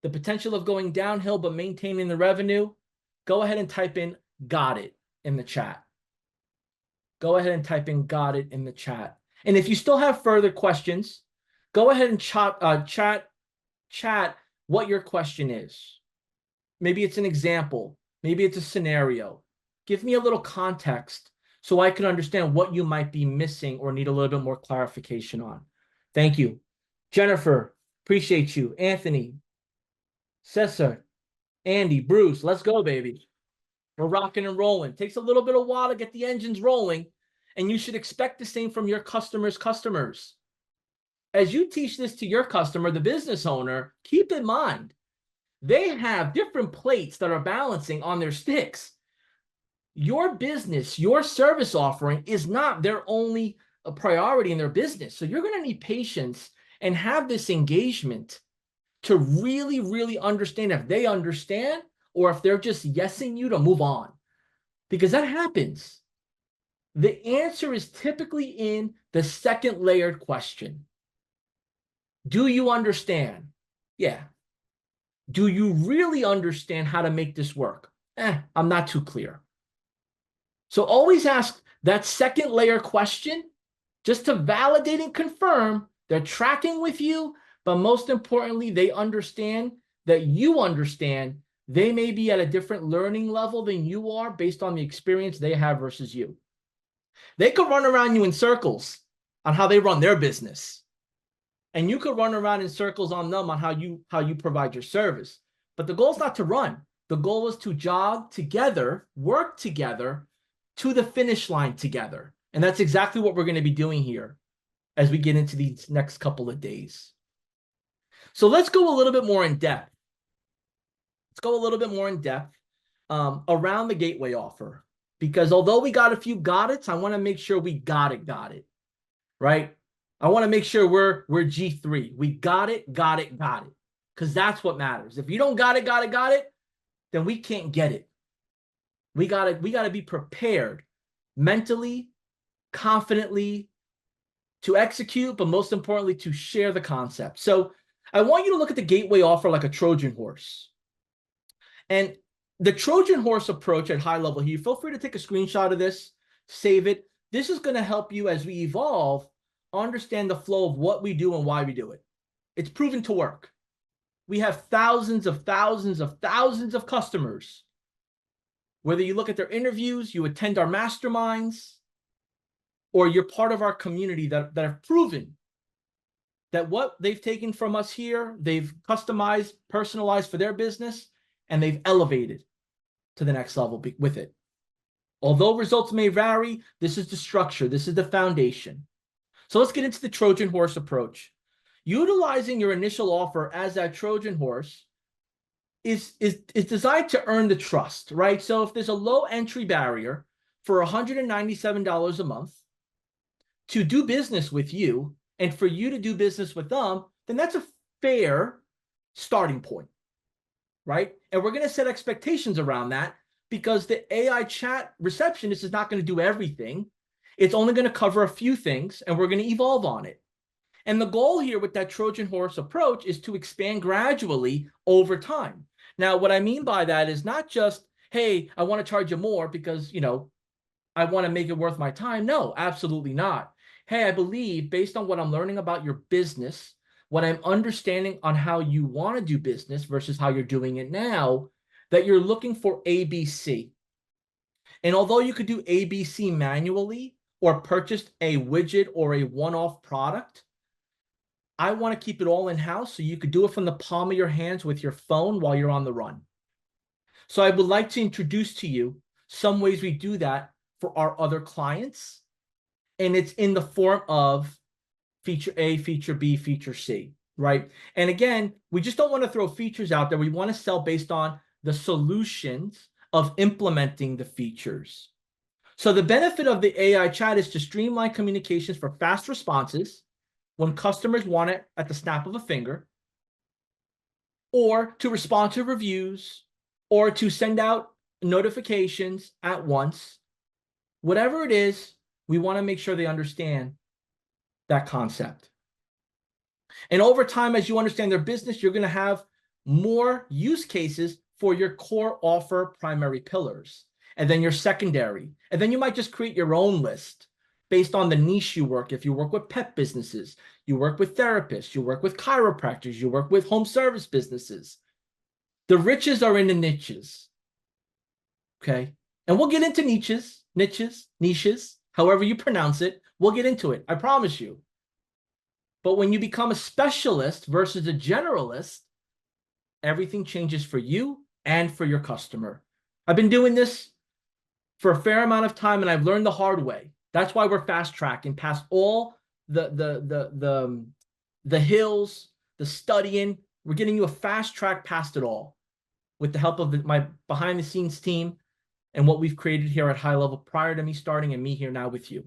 the potential of going downhill but maintaining the revenue, go ahead and type in "got it" in the chat. Go ahead and type in "got it" in the chat. And if you still have further questions, go ahead and chat what your question is. Maybe it's an example. Maybe it's a scenario. Give me a little context so I can understand what you might be missing or need a little bit more clarification on. Thank you. Jennifer, appreciate you. Anthony, Cesar, Andy, Bruce, let's go, baby. We're rocking and rolling. Takes a little bit of while to get the engines rolling, and you should expect the same from your customers' customers. As you teach this to your customer, the business owner, keep in mind, they have different plates that are balancing on their sticks. Your business, your service offering is not their only priority in their business. So you're going to need patience and have this engagement to really, really understand if they understand or if they're just yesing you to move on. Because that happens. The answer is typically in the second layered question. Do you understand? Yeah. Do you really understand how to make this work? I'm not too clear. So always ask that second layer question just to validate and confirm they're tracking with you, but most importantly, they understand that you understand they may be at a different learning level than you are based on the experience they have versus you. They could run around you in circles on how they run their business. And you could run around in circles on them on how you provide your service. But the goal is not to run. The goal is to jog together, work together to the finish line together. And that's exactly what we're going to be doing here as we get into these next couple of days. So let's go a little bit more in depth. Let's go a little bit more in depth around the gateway offer, because although we got a few got it's, I want to make sure we got it, right? I want to make sure we're G3. We got it, because that's what matters. If you don't got it, then we can't get it. We gotta be prepared mentally, confidently to execute, but most importantly, to share the concept. So I want you to look at the gateway offer like a Trojan horse. And the Trojan horse approach at HighLevel here, feel free to take a screenshot of this, save it. This is going to help you as we evolve, understand the flow of what we do and why we do it. It's proven to work. We have thousands of customers. Whether you look at their interviews, you attend our masterminds, or you're part of our community that have proven that what they've taken from us here, they've customized, personalized for their business, and they've elevated to the next level with it. Although results may vary, this is the structure, this is the foundation. So let's get into the Trojan horse approach. Utilizing your initial offer as that Trojan horse is designed to earn the trust, right? So if there's a low entry barrier for $197 a month to do business with you and for you to do business with them, then that's a fair starting point, right? And we're going to set expectations around that because the AI chat receptionist is not going to do everything. It's only going to cover a few things, and we're going to evolve on it. And the goal here with that Trojan horse approach is to expand gradually over time. Now, what I mean by that is not just, hey, I want to charge you more because, I want to make it worth my time. No, absolutely not. Hey, I believe based on what I'm learning about your business, what I'm understanding on how you want to do business versus how you're doing it now, that you're looking for ABC. And although you could do ABC manually or purchase a widget or a one-off product, I want to keep it all in-house so you could do it from the palm of your hands with your phone while you're on the run. So I would like to introduce to you some ways we do that for our other clients. And it's in the form of feature A, feature B, feature C, right? And again, we just don't want to throw features out there. We want to sell based on the solutions of implementing the features. So the benefit of the AI chat is to streamline communications for fast responses when customers want it at the snap of a finger, or to respond to reviews, or to send out notifications at once. Whatever it is, we want to make sure they understand that concept. And over time, as you understand their business, you're going to have more use cases for your core offer primary pillars, and then your secondary. And then you might just create your own list based on the niche you work. If you work with pet businesses, you work with therapists, you work with chiropractors, you work with home service businesses. The riches are in the niches. Okay. And we'll get into niches, however you pronounce it. We'll get into it. I promise you. But when you become a specialist versus a generalist, everything changes for you and for your customer. I've been doing this for a fair amount of time, and I've learned the hard way. That's why we're fast tracking past all the hills, the studying. We're getting you a fast track past it all with the help of my behind the scenes team and what we've created here at HighLevel prior to me starting and me here now with you.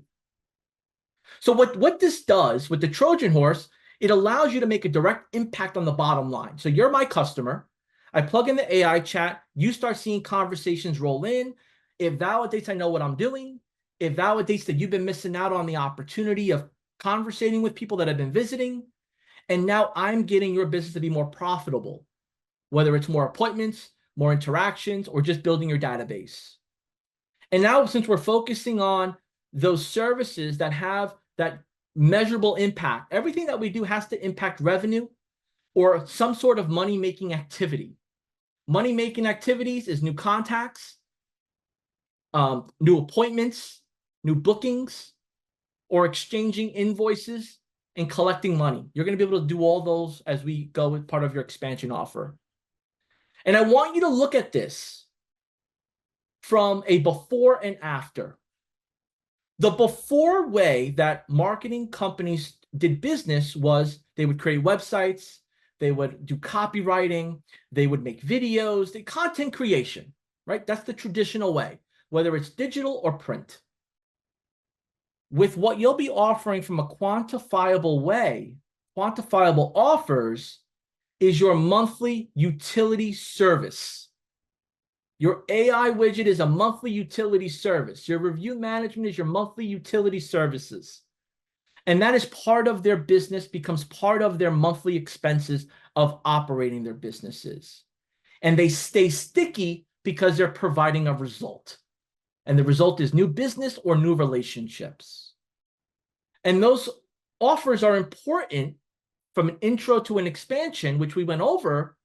So what this does with the Trojan horse, it allows you to make a direct impact on the bottom line. So you're my customer. I plug in the AI chat. You start seeing conversations roll in. It validates I know what I'm doing. It validates that you've been missing out on the opportunity of conversating with people that have been visiting. And now I'm getting your business to be more profitable, whether it's more appointments, more interactions, or just building your database. And now, since we're focusing on those services that have that measurable impact, everything that we do has to impact revenue or some sort of money-making activity. Money-making activities is new contacts, new appointments, new bookings, or exchanging invoices and collecting money. You're going to be able to do all those as we go with part of your expansion offer. And I want you to look at this from a before and after. The before way that marketing companies did business was they would create websites, they would do copywriting, they would make videos, the content creation, right? That's the traditional way. whether it's digital or print. With what you'll be offering from a quantifiable way, quantifiable offers is your monthly utility service. Your AI widget is a monthly utility service. Your review management is your monthly utility services. And that is part of their business, becomes part of their monthly expenses of operating their businesses. And they stay sticky because they're providing a result. And the result is new business or new relationships. And those offers are important from an intro to an expansion, which we went over,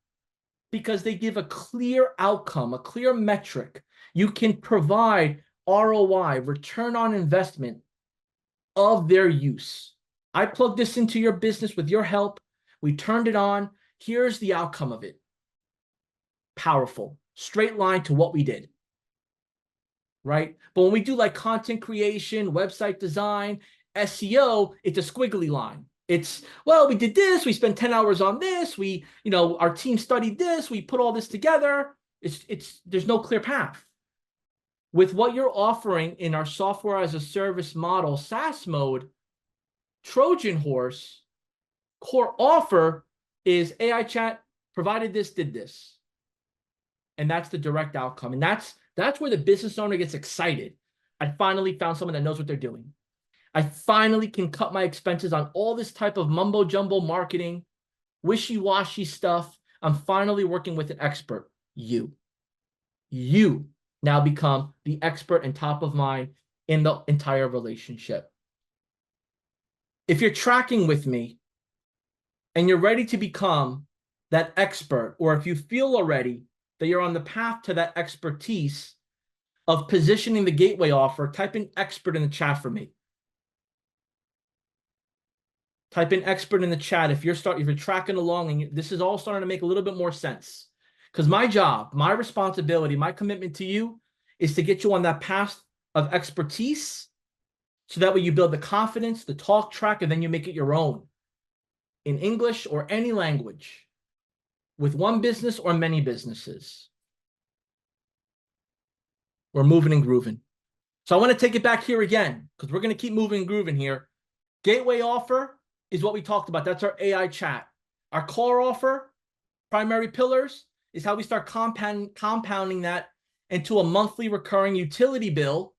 because they give a clear outcome, a clear metric. You can provide ROI, return on investment, of their use. I plugged this into your business with your help. We turned it on. Here's the outcome of it. Powerful. Straight line to what we did. Right? But when we do like content creation, website design, SEO, it's a squiggly line. It's, well, we did this, we spent 10 hours on this, our team studied this, we put all this together. There's no clear path. With what you're offering in our software as a service model, SaaS mode, Trojan horse, core offer is AI chat, provided this, did this. And that's the direct outcome. And that's where the business owner gets excited. I finally found someone that knows what they're doing. I finally can cut my expenses on all this type of mumbo jumbo marketing, wishy-washy stuff. I'm finally working with an expert. You now become the expert and top of mind in the entire relationship. If you're tracking with me and you're ready to become that expert, or if you feel already that you're on the path to that expertise of positioning the gateway offer, type in expert in the chat for me. Type in expert in the chat if you're tracking along and this is all starting to make a little bit more sense. Because my job, my responsibility, my commitment to you is to get you on that path of expertise so that way you build the confidence, the talk track, and then you make it your own in English or any language with one business or many businesses. We're moving and grooving. So I want to take it back here again because we're going to keep moving and grooving here. Gateway offer is what we talked about. That's our AI chat. Our core offer, primary pillars, is how we start compounding that into a monthly recurring utility bill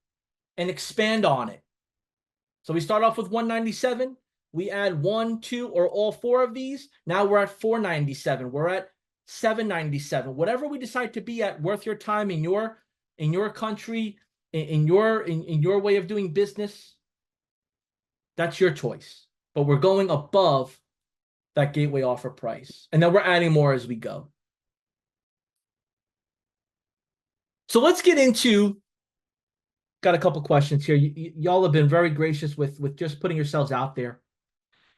and expand on it. So we start off with $197. We add 1, 2, or all 4 of these. Now we're at $497. We're at $797. Whatever we decide to be at, worth your time in your country, in your way of doing business, that's your choice. But we're going above that gateway offer price. And then we're adding more as we go. So let's get into, got a couple questions here. Y'all have been very gracious with just putting yourselves out there.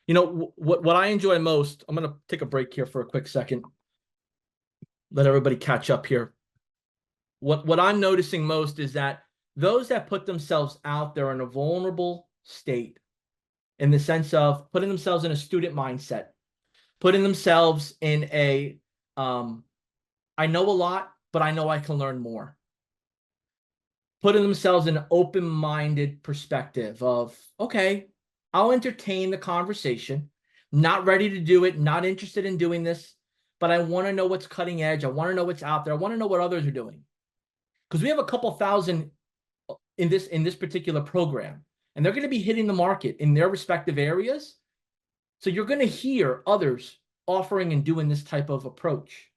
You know, what I enjoy most, I'm going to take a break here for a quick second. Let everybody catch up here. What I'm noticing most is that those that put themselves out there in a vulnerable state, in the sense of putting themselves in a student mindset, putting themselves in a, I know a lot, but I know I can learn more. Putting themselves in an open-minded perspective of, okay, I'll entertain the conversation, not ready to do it, not interested in doing this, but I want to know what's cutting edge. I want to know what's out there. I want to know what others are doing. Because we have a couple thousand in this particular program, and they're going to be hitting the market in their respective areas. So you're going to hear others offering and doing this type of approach.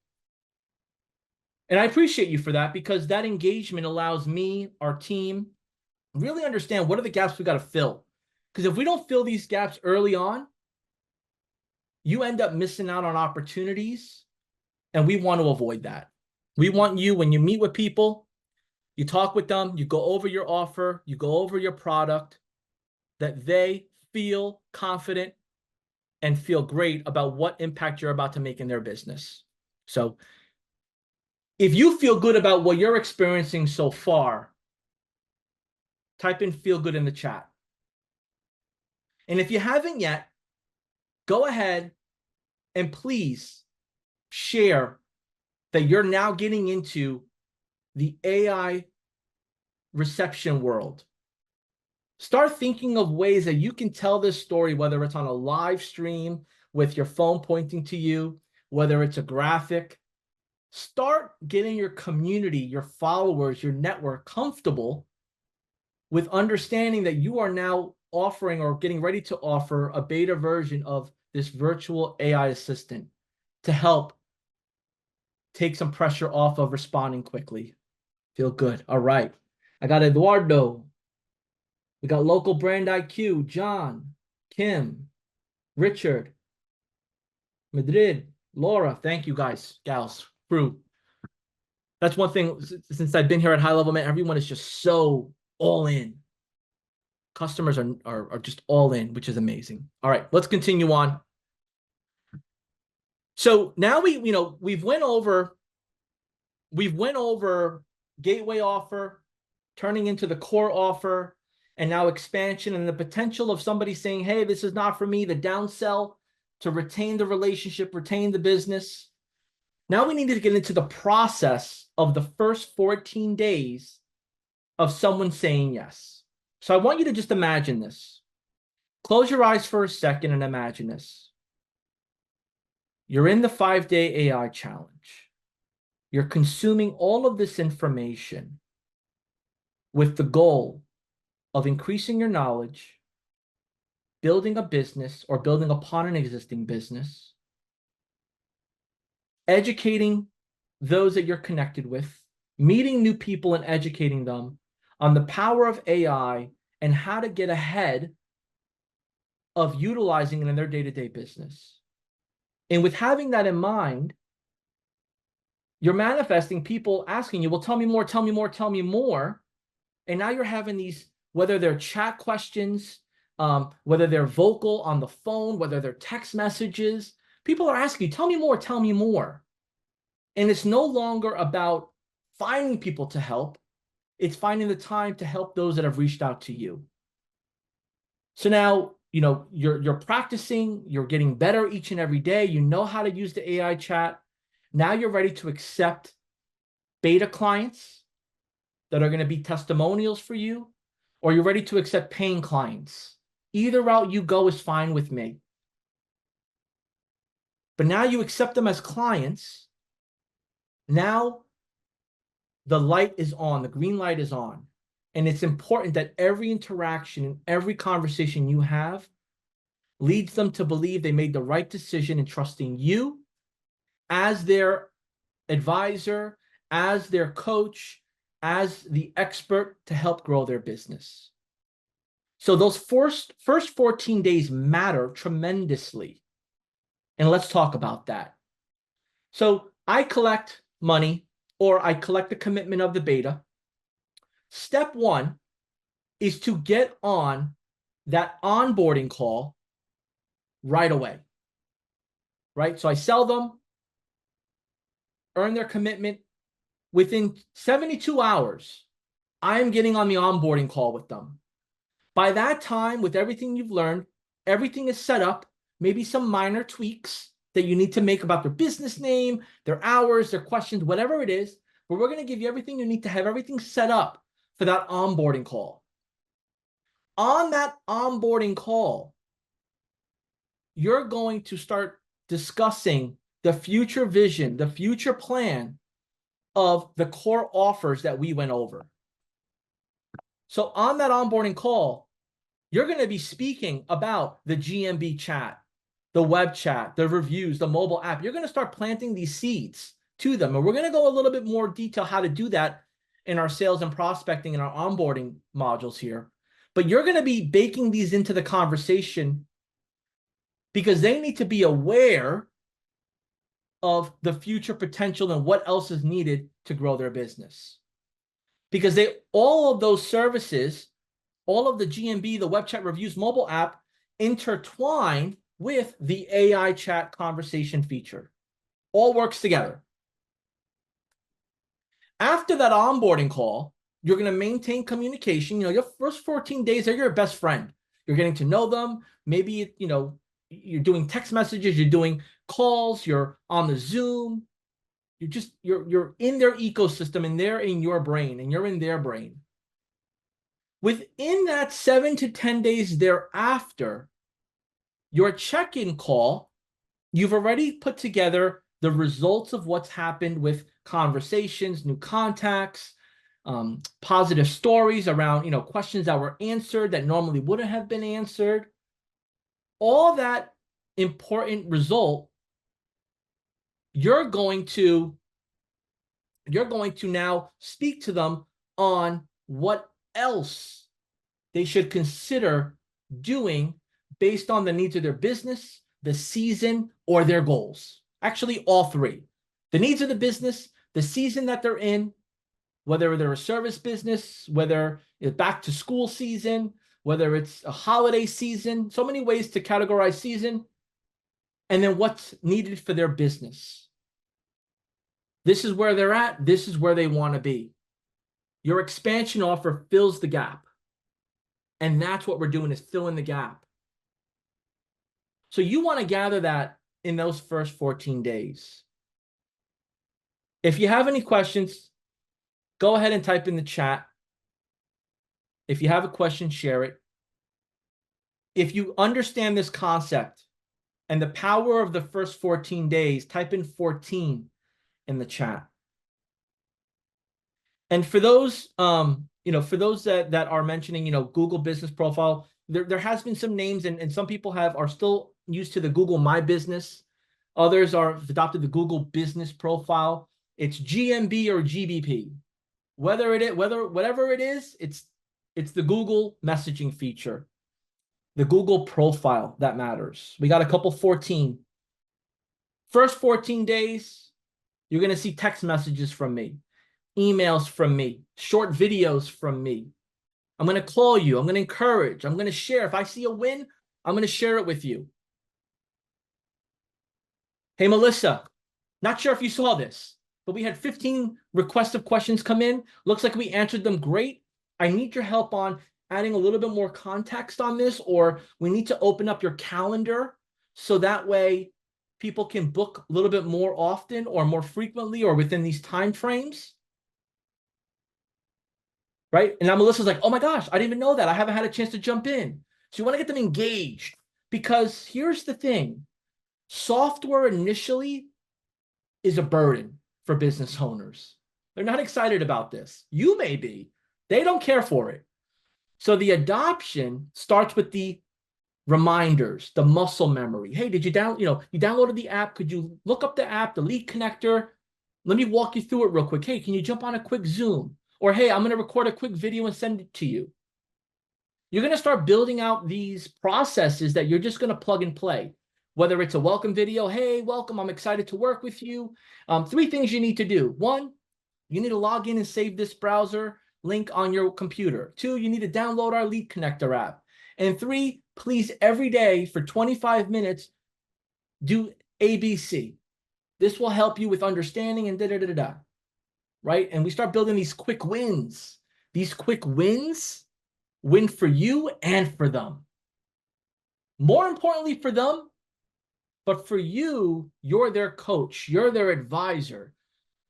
And I appreciate you for that, because that engagement allows me, our team, really understand what are the gaps we got to fill. Because if we don't fill these gaps early on, you end up missing out on opportunities, and we want to avoid that. We want you, when you meet with people, you talk with them, you go over your offer, you go over your product, that they feel confident and feel great about what impact you're about to make in their business. So if you feel good about what you're experiencing so far, type in feel good in the chat. And if you haven't yet, go ahead and please share that you're now getting into the AI reception world. Start thinking of ways that you can tell this story, whether it's on a live stream with your phone pointing to you, whether it's a graphic. Start getting your community, your followers, your network comfortable with understanding that you are now offering or getting ready to offer a beta version of this virtual AI assistant to help take some pressure off of responding quickly. Feel good. All right. I got Eduardo. We got local brand IQ, John, Kim, Richard, Madrid, Laura. Thank you guys, gals, crew. That's one thing since I've been here at HighLevel, man, everyone is just so all in. Customers are just all in, which is amazing. All right, let's continue on. So now we've went over gateway offer, turning into the core offer, and now expansion and the potential of somebody saying, hey, this is not for me, the downsell to retain the relationship, retain the business. Now we need to get into the process of the first 14 days of someone saying yes. So I want you to just imagine this. Close your eyes for a second and imagine this. You're in the 5-day AI challenge. You're consuming all of this information with the goal of increasing your knowledge, building a business or building upon an existing business, educating those that you're connected with, meeting new people and educating them on the power of AI and how to get ahead of utilizing it in their day-to-day business. And with having that in mind, you're manifesting people asking you, well, tell me more, tell me more, tell me more. And now you're having these, whether they're chat questions, whether they're vocal on the phone, whether they're text messages, people are asking you, tell me more, tell me more. And it's no longer about finding people to help. It's finding the time to help those that have reached out to you. So now, you're practicing, you're getting better each and every day. You know how to use the AI chat. Now you're ready to accept beta clients that are going to be testimonials for you, or you're ready to accept paying clients. Either route you go is fine with me. But now you accept them as clients. Now the light is on, the green light is on. And it's important that every interaction and every conversation you have leads them to believe they made the right decision in trusting you as their advisor, as their coach, as the expert to help grow their business. So those first 14 days matter tremendously. And let's talk about that. So I collect money, or I collect the commitment of the beta. Step one is to get on that onboarding call right away, right? So I sell them, earn their commitment. Within 72 hours, I'm getting on the onboarding call with them. By that time, with everything you've learned, everything is set up, maybe some minor tweaks that you need to make about their business name, their hours, their questions, whatever it is, but we're going to give you everything you need to have everything set up for that onboarding call. On that onboarding call, you're going to start discussing the future vision, the future plan of the core offers that we went over. So on that onboarding call, you're going to be speaking about the GMB chat, the web chat, the reviews, the mobile app. You're going to start planting these seeds to them. And we're going to go a little bit more detail how to do that in our sales and prospecting and our onboarding modules here. But you're going to be baking these into the conversation because they need to be aware of the future potential and what else is needed to grow their business. Because all of those services, all of the GMB, the web chat reviews, mobile app, intertwine with the AI chat conversation feature. All works together. After that onboarding call, you're going to maintain communication. Your first 14 days, they're your best friend. You're getting to know them. Maybe, you're doing text messages, you're doing calls, you're on the Zoom. You're in their ecosystem, and they're in your brain, and you're in their brain. Within that 7 to 10 days thereafter, your check-in call, you've already put together the results of what's happened with conversations, new contacts, positive stories around, questions that were answered that normally wouldn't have been answered. All that important result, you're going to now speak to them on what else they should consider doing based on the needs of their business, the season, or their goals. Actually, all three. The needs of the business, the season that they're in, whether they're a service business, whether it's back to school season, whether it's a holiday season, so many ways to categorize season, and then what's needed for their business. This is where they're at. This is where they want to be. Your expansion offer fills the gap. And that's what we're doing, is fill in the gap. So you want to gather that in those first 14 days. If you have any questions, go ahead and type in the chat. If you have a question, share it. If you understand this concept and the power of the first 14 days, type in 14 in the chat. And for those, for those that are mentioning, Google Business Profile, there has been some names, and some people are still used to the Google My Business. Others have adopted the Google Business Profile. It's GMB or GBP. Whatever it is, it's the Google messaging feature, the Google Profile that matters. We got a couple 14. First 14 days, you're going to see text messages from me, emails from me, short videos from me. I'm going to call you. I'm going to encourage. I'm going to share. If I see a win, I'm going to share it with you. Hey, Melissa, not sure if you saw this, but we had 15 requests of questions come in. Looks like we answered them great. I need your help on adding a little bit more context on this, or we need to open up your calendar so that way people can book a little bit more often or more frequently or within these time frames. Right? And now Melissa's like, oh my gosh, I didn't even know that. I haven't had a chance to jump in. So you want to get them engaged, because here's the thing. Software initially is a burden for business owners. They're not excited about this. You may be. They don't care for it. So the adoption starts with the reminders, the muscle memory. Hey, did you you downloaded the app? Could you look up the app, the lead connector? Let me walk you through it real quick. Hey, can you jump on a quick Zoom? Or, hey, I'm going to record a quick video and send it to you. You're going to start building out these processes that you're just going to plug and play. Whether it's a welcome video, hey, welcome, I'm excited to work with you. 3 things you need to do. 1, you need to log in and save this browser link on your computer. 2, you need to download our lead connector app. And 3, please, every day for 25 minutes, do ABC. This will help you with understanding and da-da-da-da-da. Right? And we start building these quick wins. These quick wins win for you and for them. More importantly for them, but for you, you're their coach. You're their advisor.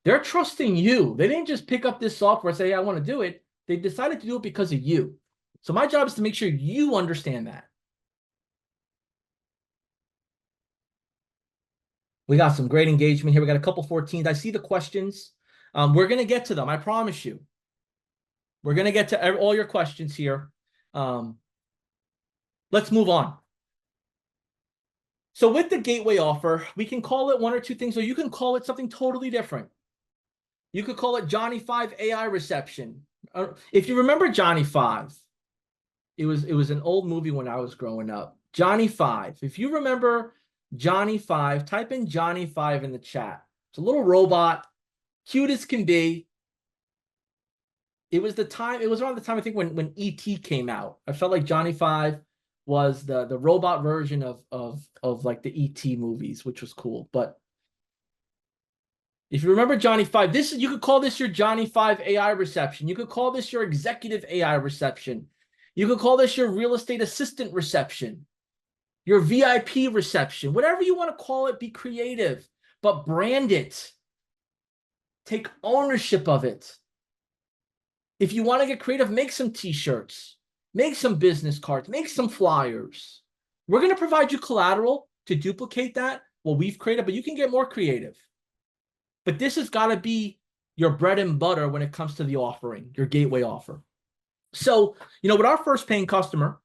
They're trusting you. They didn't just pick up this software and say, hey, I want to do it. They decided to do it because of you. So my job is to make sure you understand that. We got some great engagement here. We got a couple 14s. I see the questions. We're going to get to them. I promise you. We're going to get to all your questions here. Let's move on. So with the gateway offer, we can call it 1 or 2 things, or you can call it something totally different. You could call it Johnny 5 AI reception. If you remember Johnny 5, it was an old movie when I was growing up. Johnny 5. If you remember Johnny 5, type in Johnny 5 in the chat. It's a little robot, cute as can be. It was around the time, I think, when E.T. came out. I felt like Johnny 5 was the robot version of like the E.T. movies, which was cool. But if you remember Johnny 5, you could call this your Johnny 5 AI reception. You could call this your executive AI reception. You could call this your real estate assistant reception, your VIP reception, whatever you want to call it. Be creative, but brand it. Take ownership of it. If you want to get creative, make some t-shirts, make some business cards, make some flyers. We're going to provide you collateral to duplicate that, what we've created, but you can get more creative. But this has got to be your bread and butter when it comes to the offering, your gateway offer. So, with our first paying customer,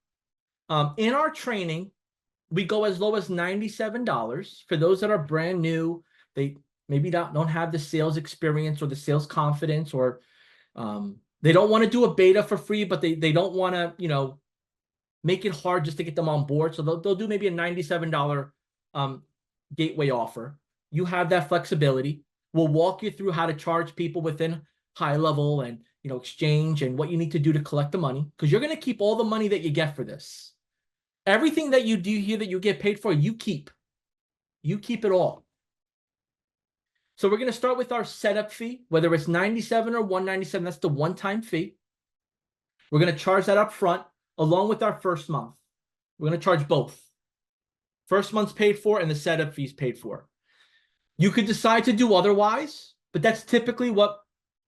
in our training, we go as low as $97 for those that are brand new. They maybe don't have the sales experience or the sales confidence, or they don't want to do a beta for free, but they don't want to, make it hard just to get them on board. So they'll do maybe a $97 gateway offer. You have that flexibility. We'll walk you through how to charge people within HighLevel and exchange and what you need to do to collect the money, because you're going to keep all the money that you get for this. Everything that you do here that you get paid for, you keep. You keep it all. So we're going to start with our setup fee, whether it's $97 or $197. That's the one-time fee. We're going to charge that up front along with our first month. We're going to charge both. First month's paid for and the setup fee's paid for. You could decide to do otherwise, but that's typically what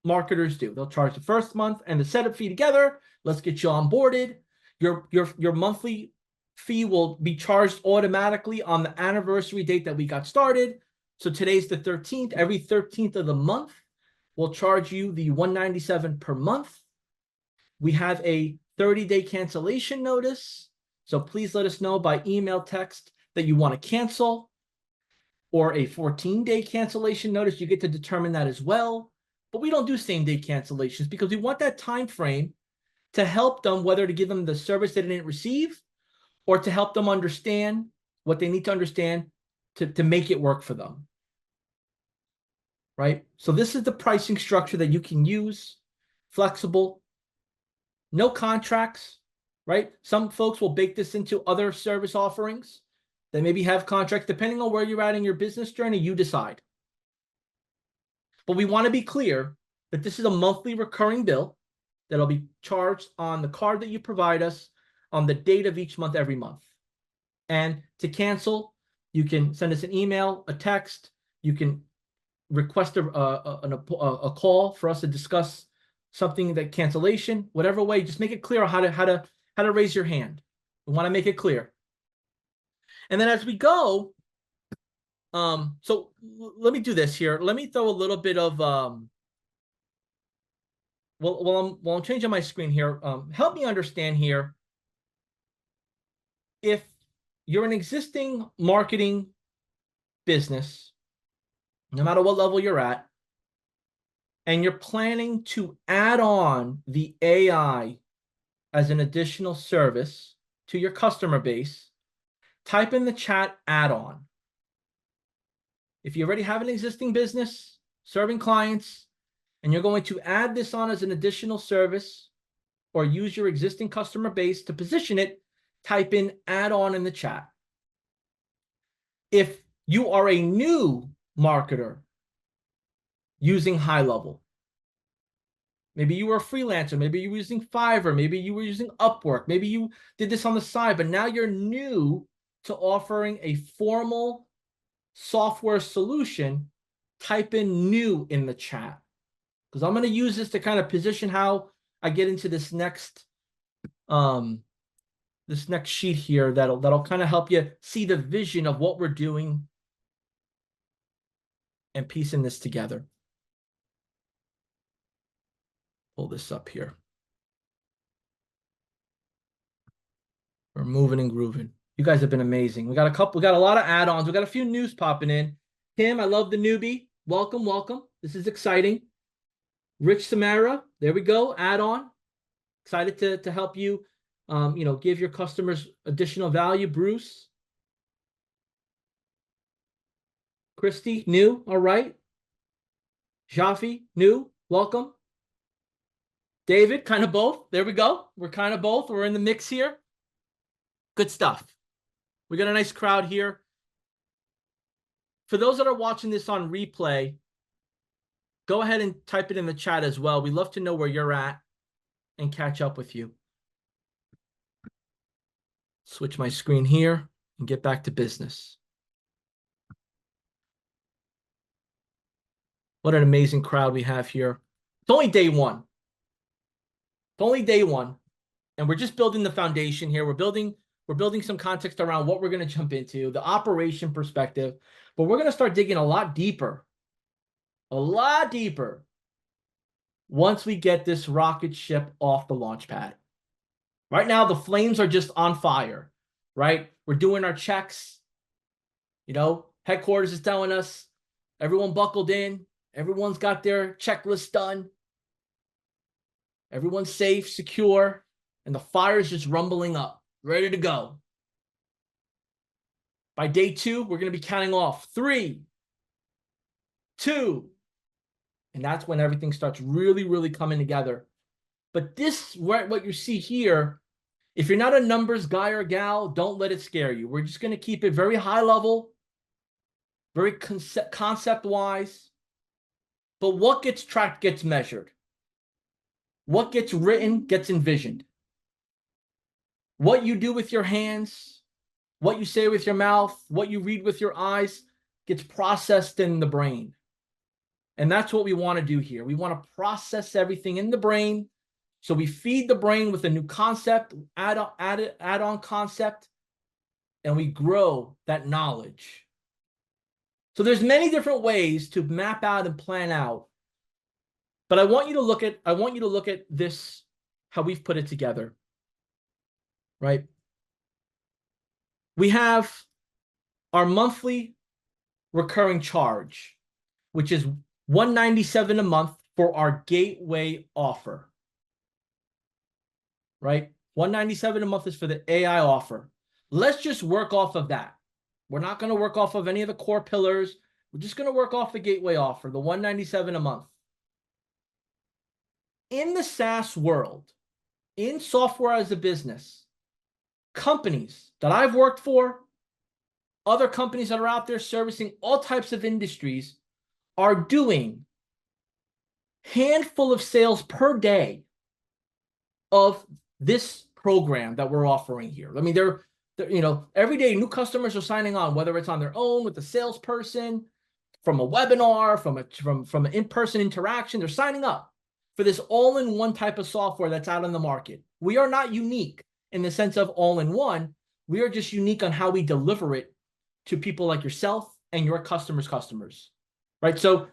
marketers do. They'll charge the first month and the setup fee together. Let's get you onboarded. Your monthly fee will be charged automatically on the anniversary date that we got started. So today's the 13th. Every 13th of the month, we'll charge you the $197 per month. We have a 30-day cancellation notice. So please let us know by email, text that you want to cancel, or a 14-day cancellation notice. You get to determine that as well. But we don't do same-day cancellations because we want that time frame to help them, whether to give them the service they didn't receive or to help them understand what they need to understand to make it work for them. Right? So this is the pricing structure that you can use. Flexible. No contracts, right? Some folks will bake this into other service offerings. They maybe have contracts. Depending on where you're at in your business journey, you decide. But we want to be clear that this is a monthly recurring bill that'll be charged on the card that you provide us on the date of each month, every month. And to cancel, you can send us an email, a text. You can request a call for us to discuss something, that cancellation, whatever way. Just make it clear how to raise your hand. We want to make it clear. And then as we go, so let me do this here. Let me throw a little bit of while I'm changing my screen here. Help me understand here. If you're an existing marketing business, no matter what level you're at, and you're planning to add on the AI as an additional service to your customer base, type in the chat add-on. If you already have an existing business serving clients and you're going to add this on as an additional service or use your existing customer base to position it, type in add-on in the chat. If you are a new marketer using HighLevel, maybe you were a freelancer, maybe you were using Fiverr, maybe you were using Upwork, maybe you did this on the side, but now you're new to offering a formal software solution, type in new in the chat. Because I'm going to use this to kind of position how I get into this next sheet here that'll kind of help you see the vision of what we're doing and piecing this together. Pull this up here. We're moving and grooving. You guys have been amazing. We got a lot of add-ons. We got a few news popping in. Tim, I love the newbie. Welcome, welcome. This is exciting. Rich Samara, there we go. Add-on. Excited to help you, give your customers additional value. Bruce. Christy, new. All right. Jafi, new. Welcome. David, kind of both. There we go. We're kind of both. We're in the mix here. Good stuff. We got a nice crowd here. For those that are watching this on replay, go ahead and type it in the chat as well. We love to know where you're at and catch up with you. Switch my screen here and get back to business. What an amazing crowd we have here. It's only day one. It's only day one, and we're just building the foundation here. We're building some context around what we're going to jump into, the operation perspective, but we're going to start digging a lot deeper once we get this rocket ship off the launch pad. Right now, the flames are just on fire, right? We're doing our checks. Headquarters is telling us everyone buckled in. Everyone's got their checklist done. Everyone's safe, secure, and the fire is just rumbling up, ready to go. By day 2, we're going to be counting off 3, 2, and that's when everything starts really, really coming together. But this, what you see here, if you're not a numbers guy or gal, don't let it scare you. We're just going to keep it very high level, very concept-wise. But what gets tracked gets measured. What gets written gets envisioned. What you do with your hands, what you say with your mouth, what you read with your eyes gets processed in the brain. And that's what we want to do here. We want to process everything in the brain. So we feed the brain with a new concept, add-on concept, and we grow that knowledge. So there's many different ways to map out and plan out. But I want you to look at this, how we've put it together. Right? We have our monthly recurring charge, which is $197 a month for our gateway offer. Right? $197 a month is for the AI offer. Let's just work off of that. We're not going to work off of any of the core pillars. We're just going to work off the gateway offer, the $197 a month. In the SaaS world, in software as a business, companies that I've worked for, other companies that are out there servicing all types of industries, are doing handful of sales per day of this program that we're offering here. I mean, they're every day new customers are signing on, whether it's on their own with a salesperson, from a webinar, from an in-person interaction. They're signing up for this all-in-one type of software that's out on the market. We are not unique in the sense of all-in-one. We are just unique on how we deliver it to people like yourself and your customers, right? So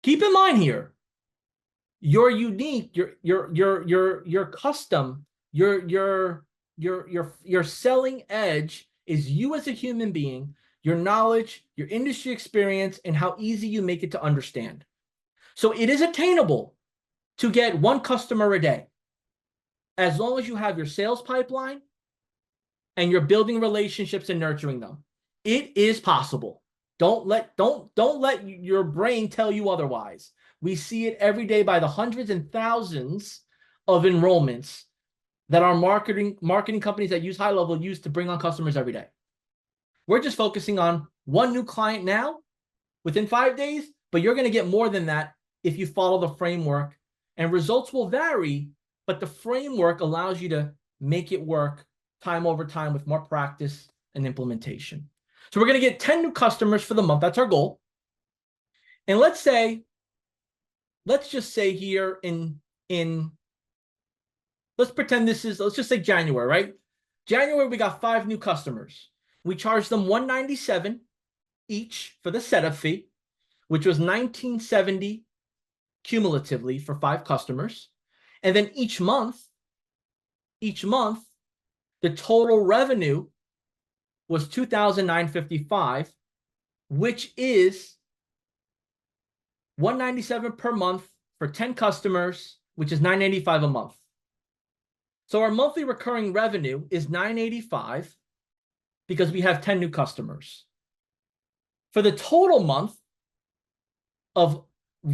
keep in mind here, you're unique, you're custom, your selling edge is you as a human being, your knowledge, your industry experience, and how easy you make it to understand. So it is attainable to get one customer a day, as long as you have your sales pipeline and you're building relationships and nurturing them. It is possible. Don't let your brain tell you otherwise. We see it every day by the hundreds and thousands of enrollments that our marketing companies that use HighLevel use to bring on customers every day. We're just focusing on one new client now within 5 days, but you're going to get more than that if you follow the framework, and results will vary, but the framework allows you to make it work time over time with more practice and implementation. So we're going to get 10 new customers for the month. That's our goal. And let's just say here let's pretend let's just say January, right? January, we got 5 new customers. We charged them $197 each for the setup fee, which was $1970 cumulatively for 5 customers. And then each month, the total revenue was $2,955, which is $197 per month for 10 customers, which is $985 a month. So our monthly recurring revenue is $985 because we have 10 new customers. For the total month of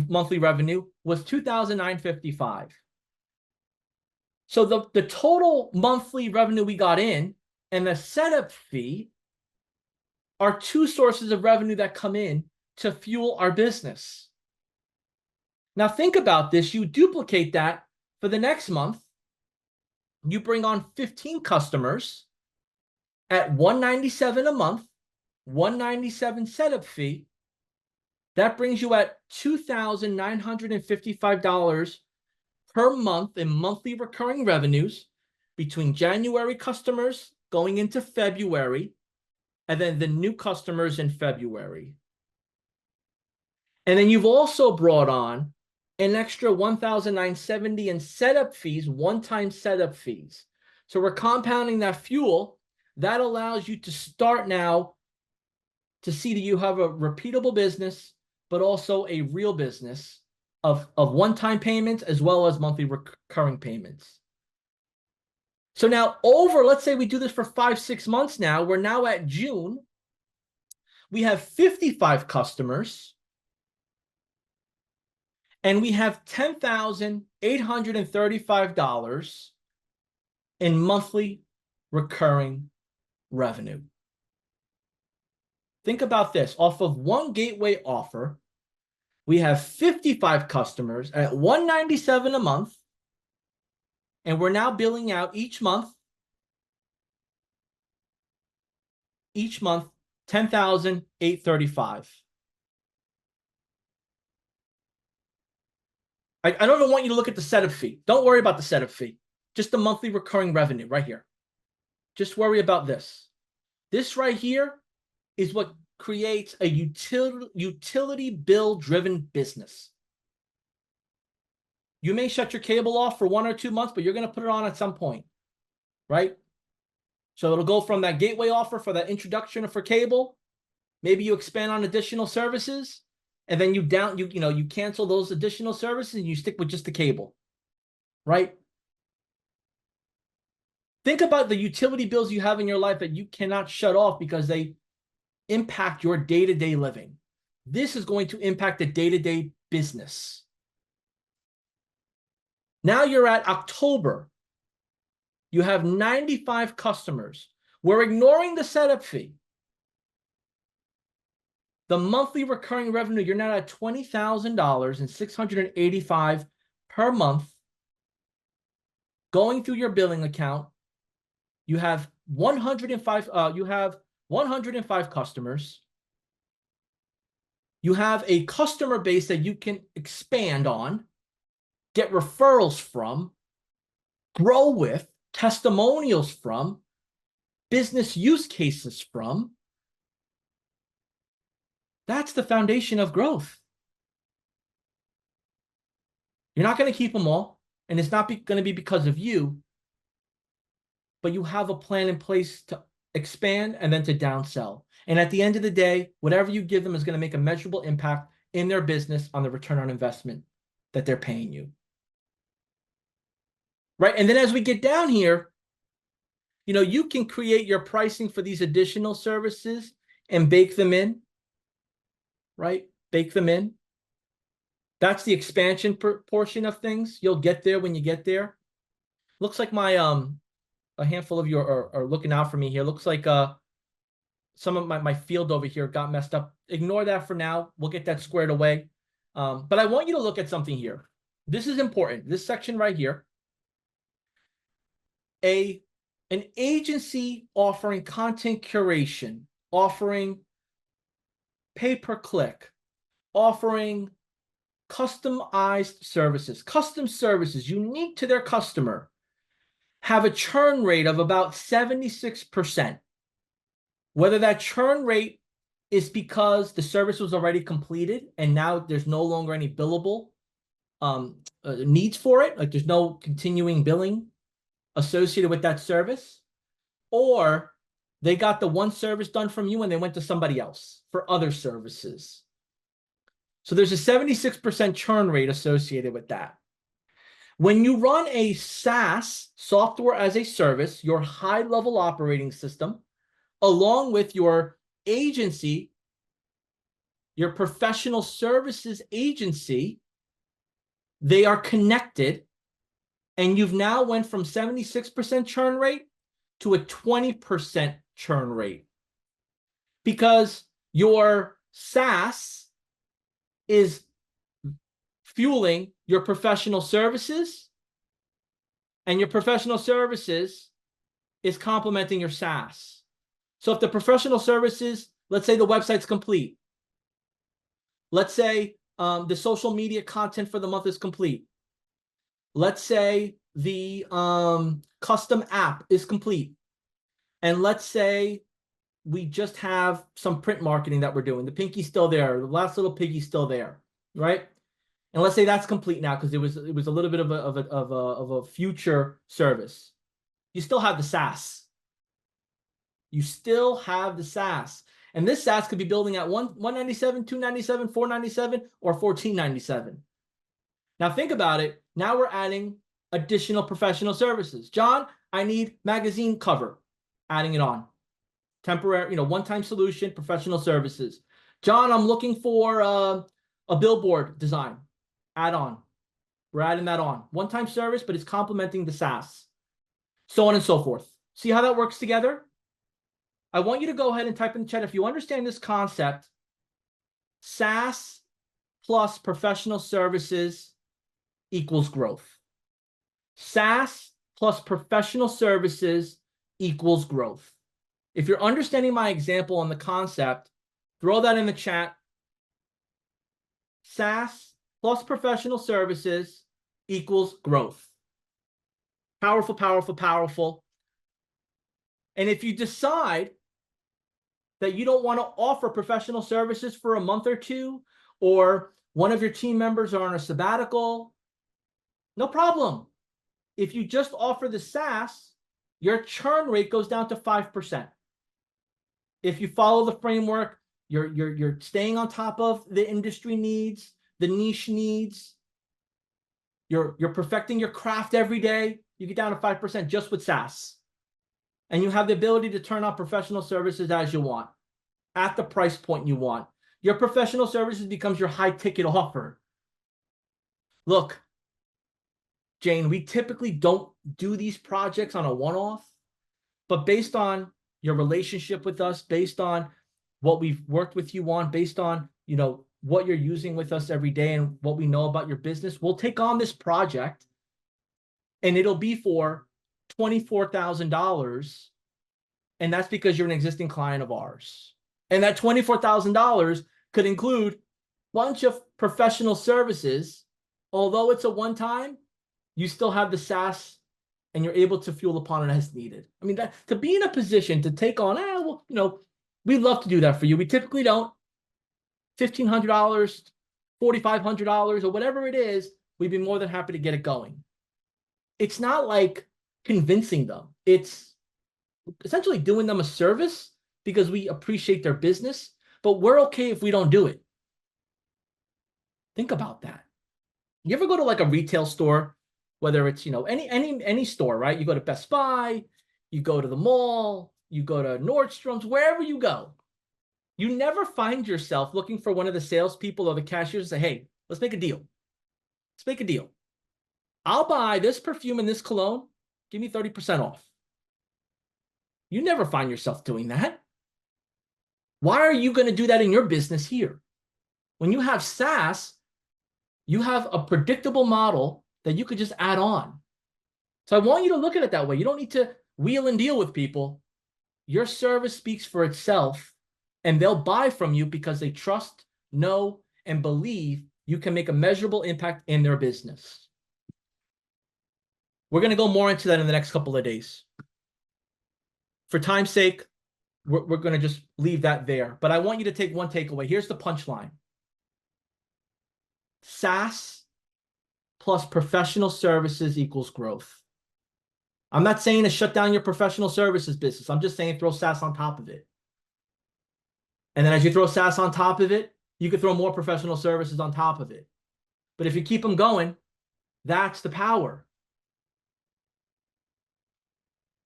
monthly revenue was $2,955. So the total monthly revenue we got in and the setup fee are 2 sources of revenue that come in to fuel our business. Now think about this. You duplicate that for the next month. You bring on 15 customers at $197 a month, $197 setup fee. That brings you at $2,955 per month in monthly recurring revenues between January customers going into February, and then the new customers in February. And then you've also brought on an extra $1,970 in setup fees, one-time setup fees. So we're compounding that fuel. That allows you to start now to see that you have a repeatable business, but also a real business of one-time payments as well as monthly recurring payments. So now let's say we do this for 5-6 months now, we're now at June. We have 55 customers and we have $10,835 in monthly recurring revenue. Think about this. Off of one gateway offer, we have 55 customers at $197 a month, and we're now billing out each month $10,835. I don't even want you to look at the setup fee. Don't worry about the setup fee. Just the monthly recurring revenue right here. Just worry about this. This right here is what creates a utility bill-driven business. You may shut your cable off for 1 or 2 months, but you're going to put it on at some point, right? So it'll go from that gateway offer for that introduction for cable. Maybe you expand on additional services, and then you cancel those additional services and you stick with just the cable, right? Think about the utility bills you have in your life that you cannot shut off because they impact your day-to-day living. This is going to impact the day-to-day business. Now you're at October. You have 95 customers. We're ignoring the setup fee. The monthly recurring revenue, you're now at $20,685 per month. Going through your billing account, you have 105 customers. You have a customer base that you can expand on, get referrals from, grow with, testimonials from, business use cases from. That's the foundation of growth. You're not going to keep them all, and it's not going to be because of you, but you have a plan in place to expand and then to downsell. And at the end of the day, whatever you give them is going to make a measurable impact in their business on the return on investment that they're paying you. Right? And then as we get down here, you can create your pricing for these additional services and bake them in, right? Bake them in. That's the expansion portion of things. You'll get there when you get there. Looks like my a handful of you are looking out for me here. Looks like some of my field over here got messed up. Ignore that for now. We'll get that squared away. But I want you to look at something here. This is important. This section right here. An agency offering content curation, offering pay-per-click, offering customized services, custom services unique to their customer, have a churn rate of about 76%. Whether that churn rate is because the service was already completed and now there's no longer any billable needs for it, like there's no continuing billing associated with that service, or they got the one service done from you and they went to somebody else for other services. So there's a 76% churn rate associated with that. When you run a SaaS, software as a service, your high-level operating system, along with your agency, your professional services agency, they are connected, and you've now went from 76% churn rate to a 20% churn rate because your SaaS is fueling your professional services, and your professional services is complementing your SaaS. So if the professional services, let's say the website's complete, let's say the social media content for the month is complete, Let's say the custom app is complete. And let's say we just have some print marketing that we're doing. The pinky's still there. The last little piggy's still there, right? And let's say that's complete now because it was a little bit of a future service. You still have the SaaS. You still have the SaaS. And this SaaS could be building at 197, 297, 497, or 1497. Now think about it. Now we're adding additional professional services. John, I need magazine cover. Adding it on. Temporary, one-time solution, professional services. John, I'm looking for a billboard design. Add on. We're adding that on. One-time service, but it's complementing the SaaS. So on and so forth. See how that works together? I want you to go ahead and type in the chat if you understand this concept. SaaS plus professional services equals growth. SaaS plus professional services equals growth. If you're understanding my example on the concept, throw that in the chat. SaaS plus professional services equals growth. Powerful, powerful, powerful. And if you decide that you don't want to offer professional services for a month or two, or one of your team members are on a sabbatical, no problem. If you just offer the SaaS, your churn rate goes down to 5%. If you follow the framework, you're staying on top of the industry needs, the niche needs. You're perfecting your craft every day. You get down to 5% just with SaaS. And you have the ability to turn on professional services as you want, at the price point you want. Your professional services becomes your high ticket offer. Look, Jane, we typically don't do these projects on a one-off, but based on your relationship with us, based on what we've worked with you on, based on, what you're using with us every day and what we know about your business, we'll take on this project and it'll be for $24,000. And that's because you're an existing client of ours. And that $24,000 could include a bunch of professional services. Although it's a one-time, you still have the SaaS and you're able to fuel upon it as needed. I mean, to be in a position to take on, we'd love to do that for you. We typically don't. $1,500, $4,500, or whatever it is, we'd be more than happy to get it going. It's not like convincing them. It's essentially doing them a service because we appreciate their business, but we're okay if we don't do it. Think about that. You ever go to like a retail store, whether it's, any store, right? You go to Best Buy, you go to the mall, you go to Nordstrom's, wherever you go. You never find yourself looking for one of the salespeople or the cashiers and say, hey, let's make a deal. Let's make a deal. I'll buy this perfume and this cologne. Give me 30% off. You never find yourself doing that. Why are you going to do that in your business here? When you have SaaS, you have a predictable model that you could just add on. So I want you to look at it that way. You don't need to wheel and deal with people. Your service speaks for itself, and they'll buy from you because they trust, know, and believe you can make a measurable impact in their business. We're going to go more into that in the next couple of days. For time's sake, we're going to just leave that there. But I want you to take one takeaway. Here's the punchline. SaaS plus professional services equals growth. I'm not saying to shut down your professional services business. I'm just saying throw SaaS on top of it. And then as you throw SaaS on top of it, you could throw more professional services on top of it. But if you keep them going, that's the power.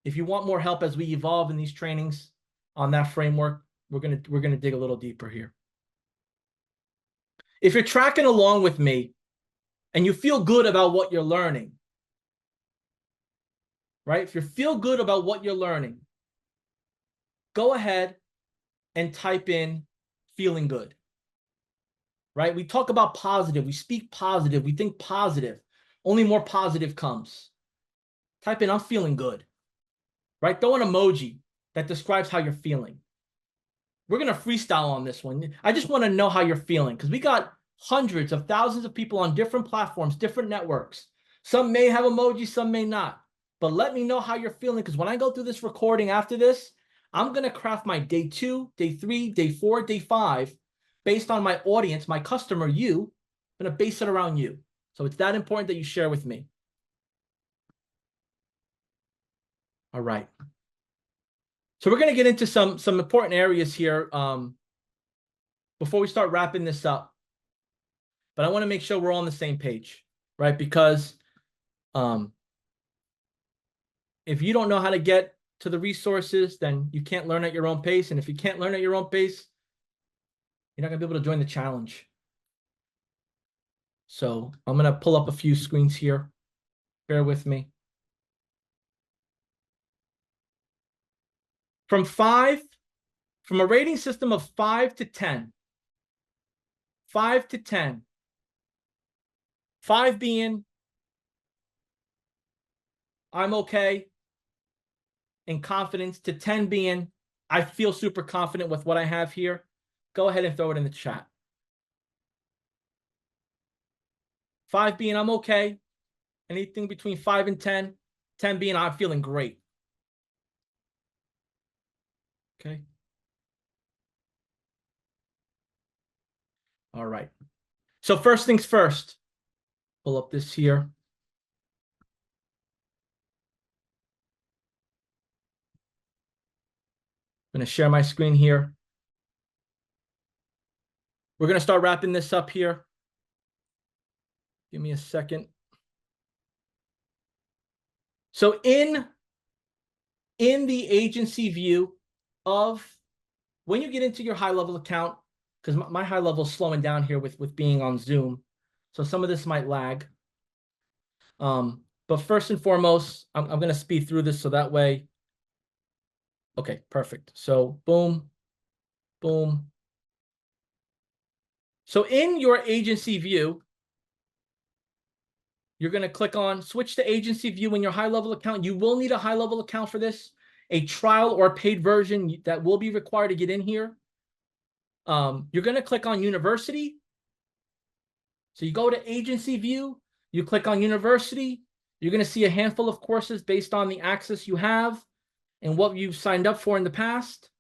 If you want more help as we evolve in these trainings on that framework, we're gonna dig a little deeper here. If you're tracking along with me and you feel good about what you're learning, right? If you feel good about what you're learning, go ahead and type in feeling good, right? We talk about positive, we speak positive, we think positive. Only more positive comes. Type in, I'm feeling good, right? Throw an emoji that describes how you're feeling. We're going to freestyle on this one. I just want to know how you're feeling because we got hundreds of thousands of people on different platforms, different networks. Some may have emojis, some may not. But let me know how you're feeling, because when I go through this recording after this, I'm going to craft my day 2, day 3, day 4, day 5 based on my audience, my customer, you. I'm going to base it around you. So it's that important that you share with me. All right. So we're going to get into some important areas here before we start wrapping this up. But I want to make sure we're all on the same page, right? Because if you don't know how to get to the resources, then you can't learn at your own pace. And if you can't learn at your own pace, you're not going to be able to join the challenge. So I'm going to pull up a few screens here. Bear with me. From a rating system of 5 to 10, 5 to 10, 5 being I'm okay in confidence, to 10 being I feel super confident with what I have here, go ahead and throw it in the chat. 5 being I'm okay. Anything between 5 and 10. 10 being I'm feeling great. Okay. All right. So first things first, pull up this here. I'm going to share my screen here. We're going to start wrapping this up here. Give me a second. So in the agency view of when you get into your HighLevel account, because my HighLevel is slowing down here with being on Zoom, so some of this might lag. But first and foremost, I'm going to speed through this so that way. Okay, perfect. So boom, boom. So in your agency view, you're going to click on switch to agency view in your HighLevel account. You will need a HighLevel account for this, a trial or paid version that will be required to get in here. You're going to click on university. So you go to agency view, you click on university. You're going to see a handful of courses based on the access you have and what you've signed up for in the past.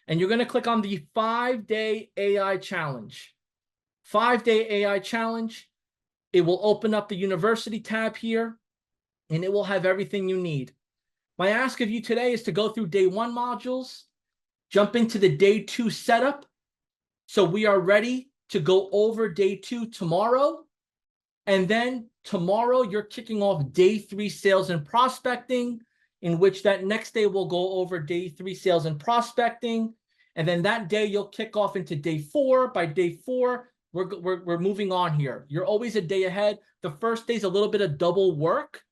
And you're going to click on the 5-day AI challenge. 5-day AI challenge. It will open up the university tab here, and it will have everything you need. My ask of you today is to go through day 1 modules, jump into the day 2 setup. So we are ready to go over day 2 tomorrow. And then tomorrow you're kicking off day 3 sales and prospecting, in which that next day we'll go over day 3 sales and prospecting. And then that day you'll kick off into day 4. By day 4, we're moving on here. You're always a day ahead. The first day is a little bit of double work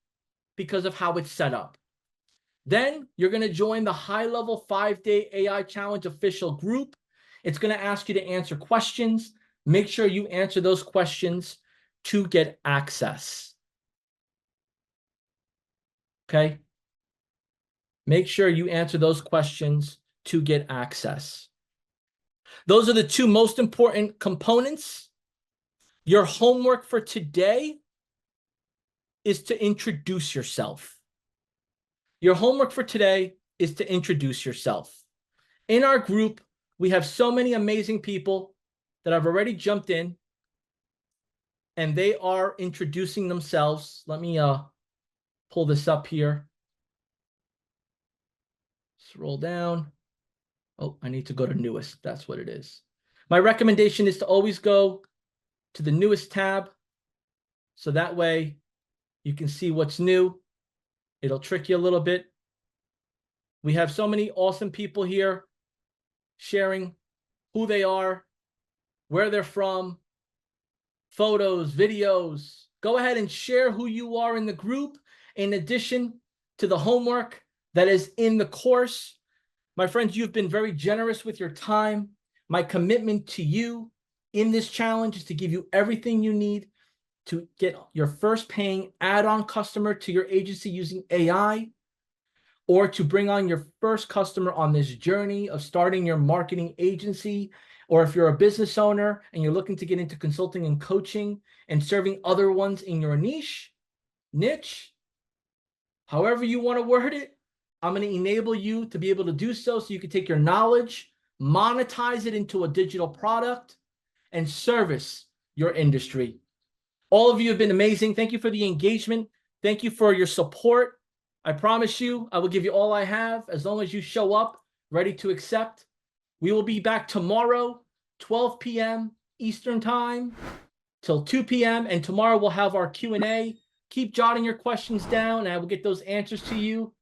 because of how it's set up. Then you're going to join the HighLevel 5-day AI Challenge official group. It's going to ask you to answer questions. Make sure you answer those questions to get access. Okay? Make sure you answer those questions to get access. Those are the 2 most important components. Your homework for today is to introduce yourself. Your homework for today is to introduce yourself. In our group, we have so many amazing people that have already jumped in, and they are introducing themselves. Let me pull this up here. Scroll down. Oh, I need to go to newest. That's what it is. My recommendation is to always go to the newest tab, so that way you can see what's new. It'll trick you a little bit. We have so many awesome people here sharing who they are, where they're from, photos, videos. Go ahead and share who you are in the group, in addition to the homework that is in the course. My friends, you've been very generous with your time. My commitment to you in this challenge is to give you everything you need to get your first paying add-on customer to your agency using AI, or to bring on your first customer on this journey of starting your marketing agency. Or if you're a business owner and you're looking to get into consulting and coaching and serving other ones in your niche, however you want to word it, I'm going to enable you to be able to do so you can take your knowledge, monetize it into a digital product, and service your industry. All of you have been amazing. Thank you for the engagement. Thank you for your support. I promise you, I will give you all I have as long as you show up ready to accept. We will be back tomorrow, 12 p.m. Eastern Time till 2 p.m. And tomorrow we'll have our Q&A. Keep jotting your questions down, and I will get those answers to you.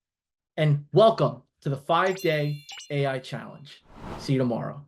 And welcome to the 5-Day AI Challenge. See you tomorrow.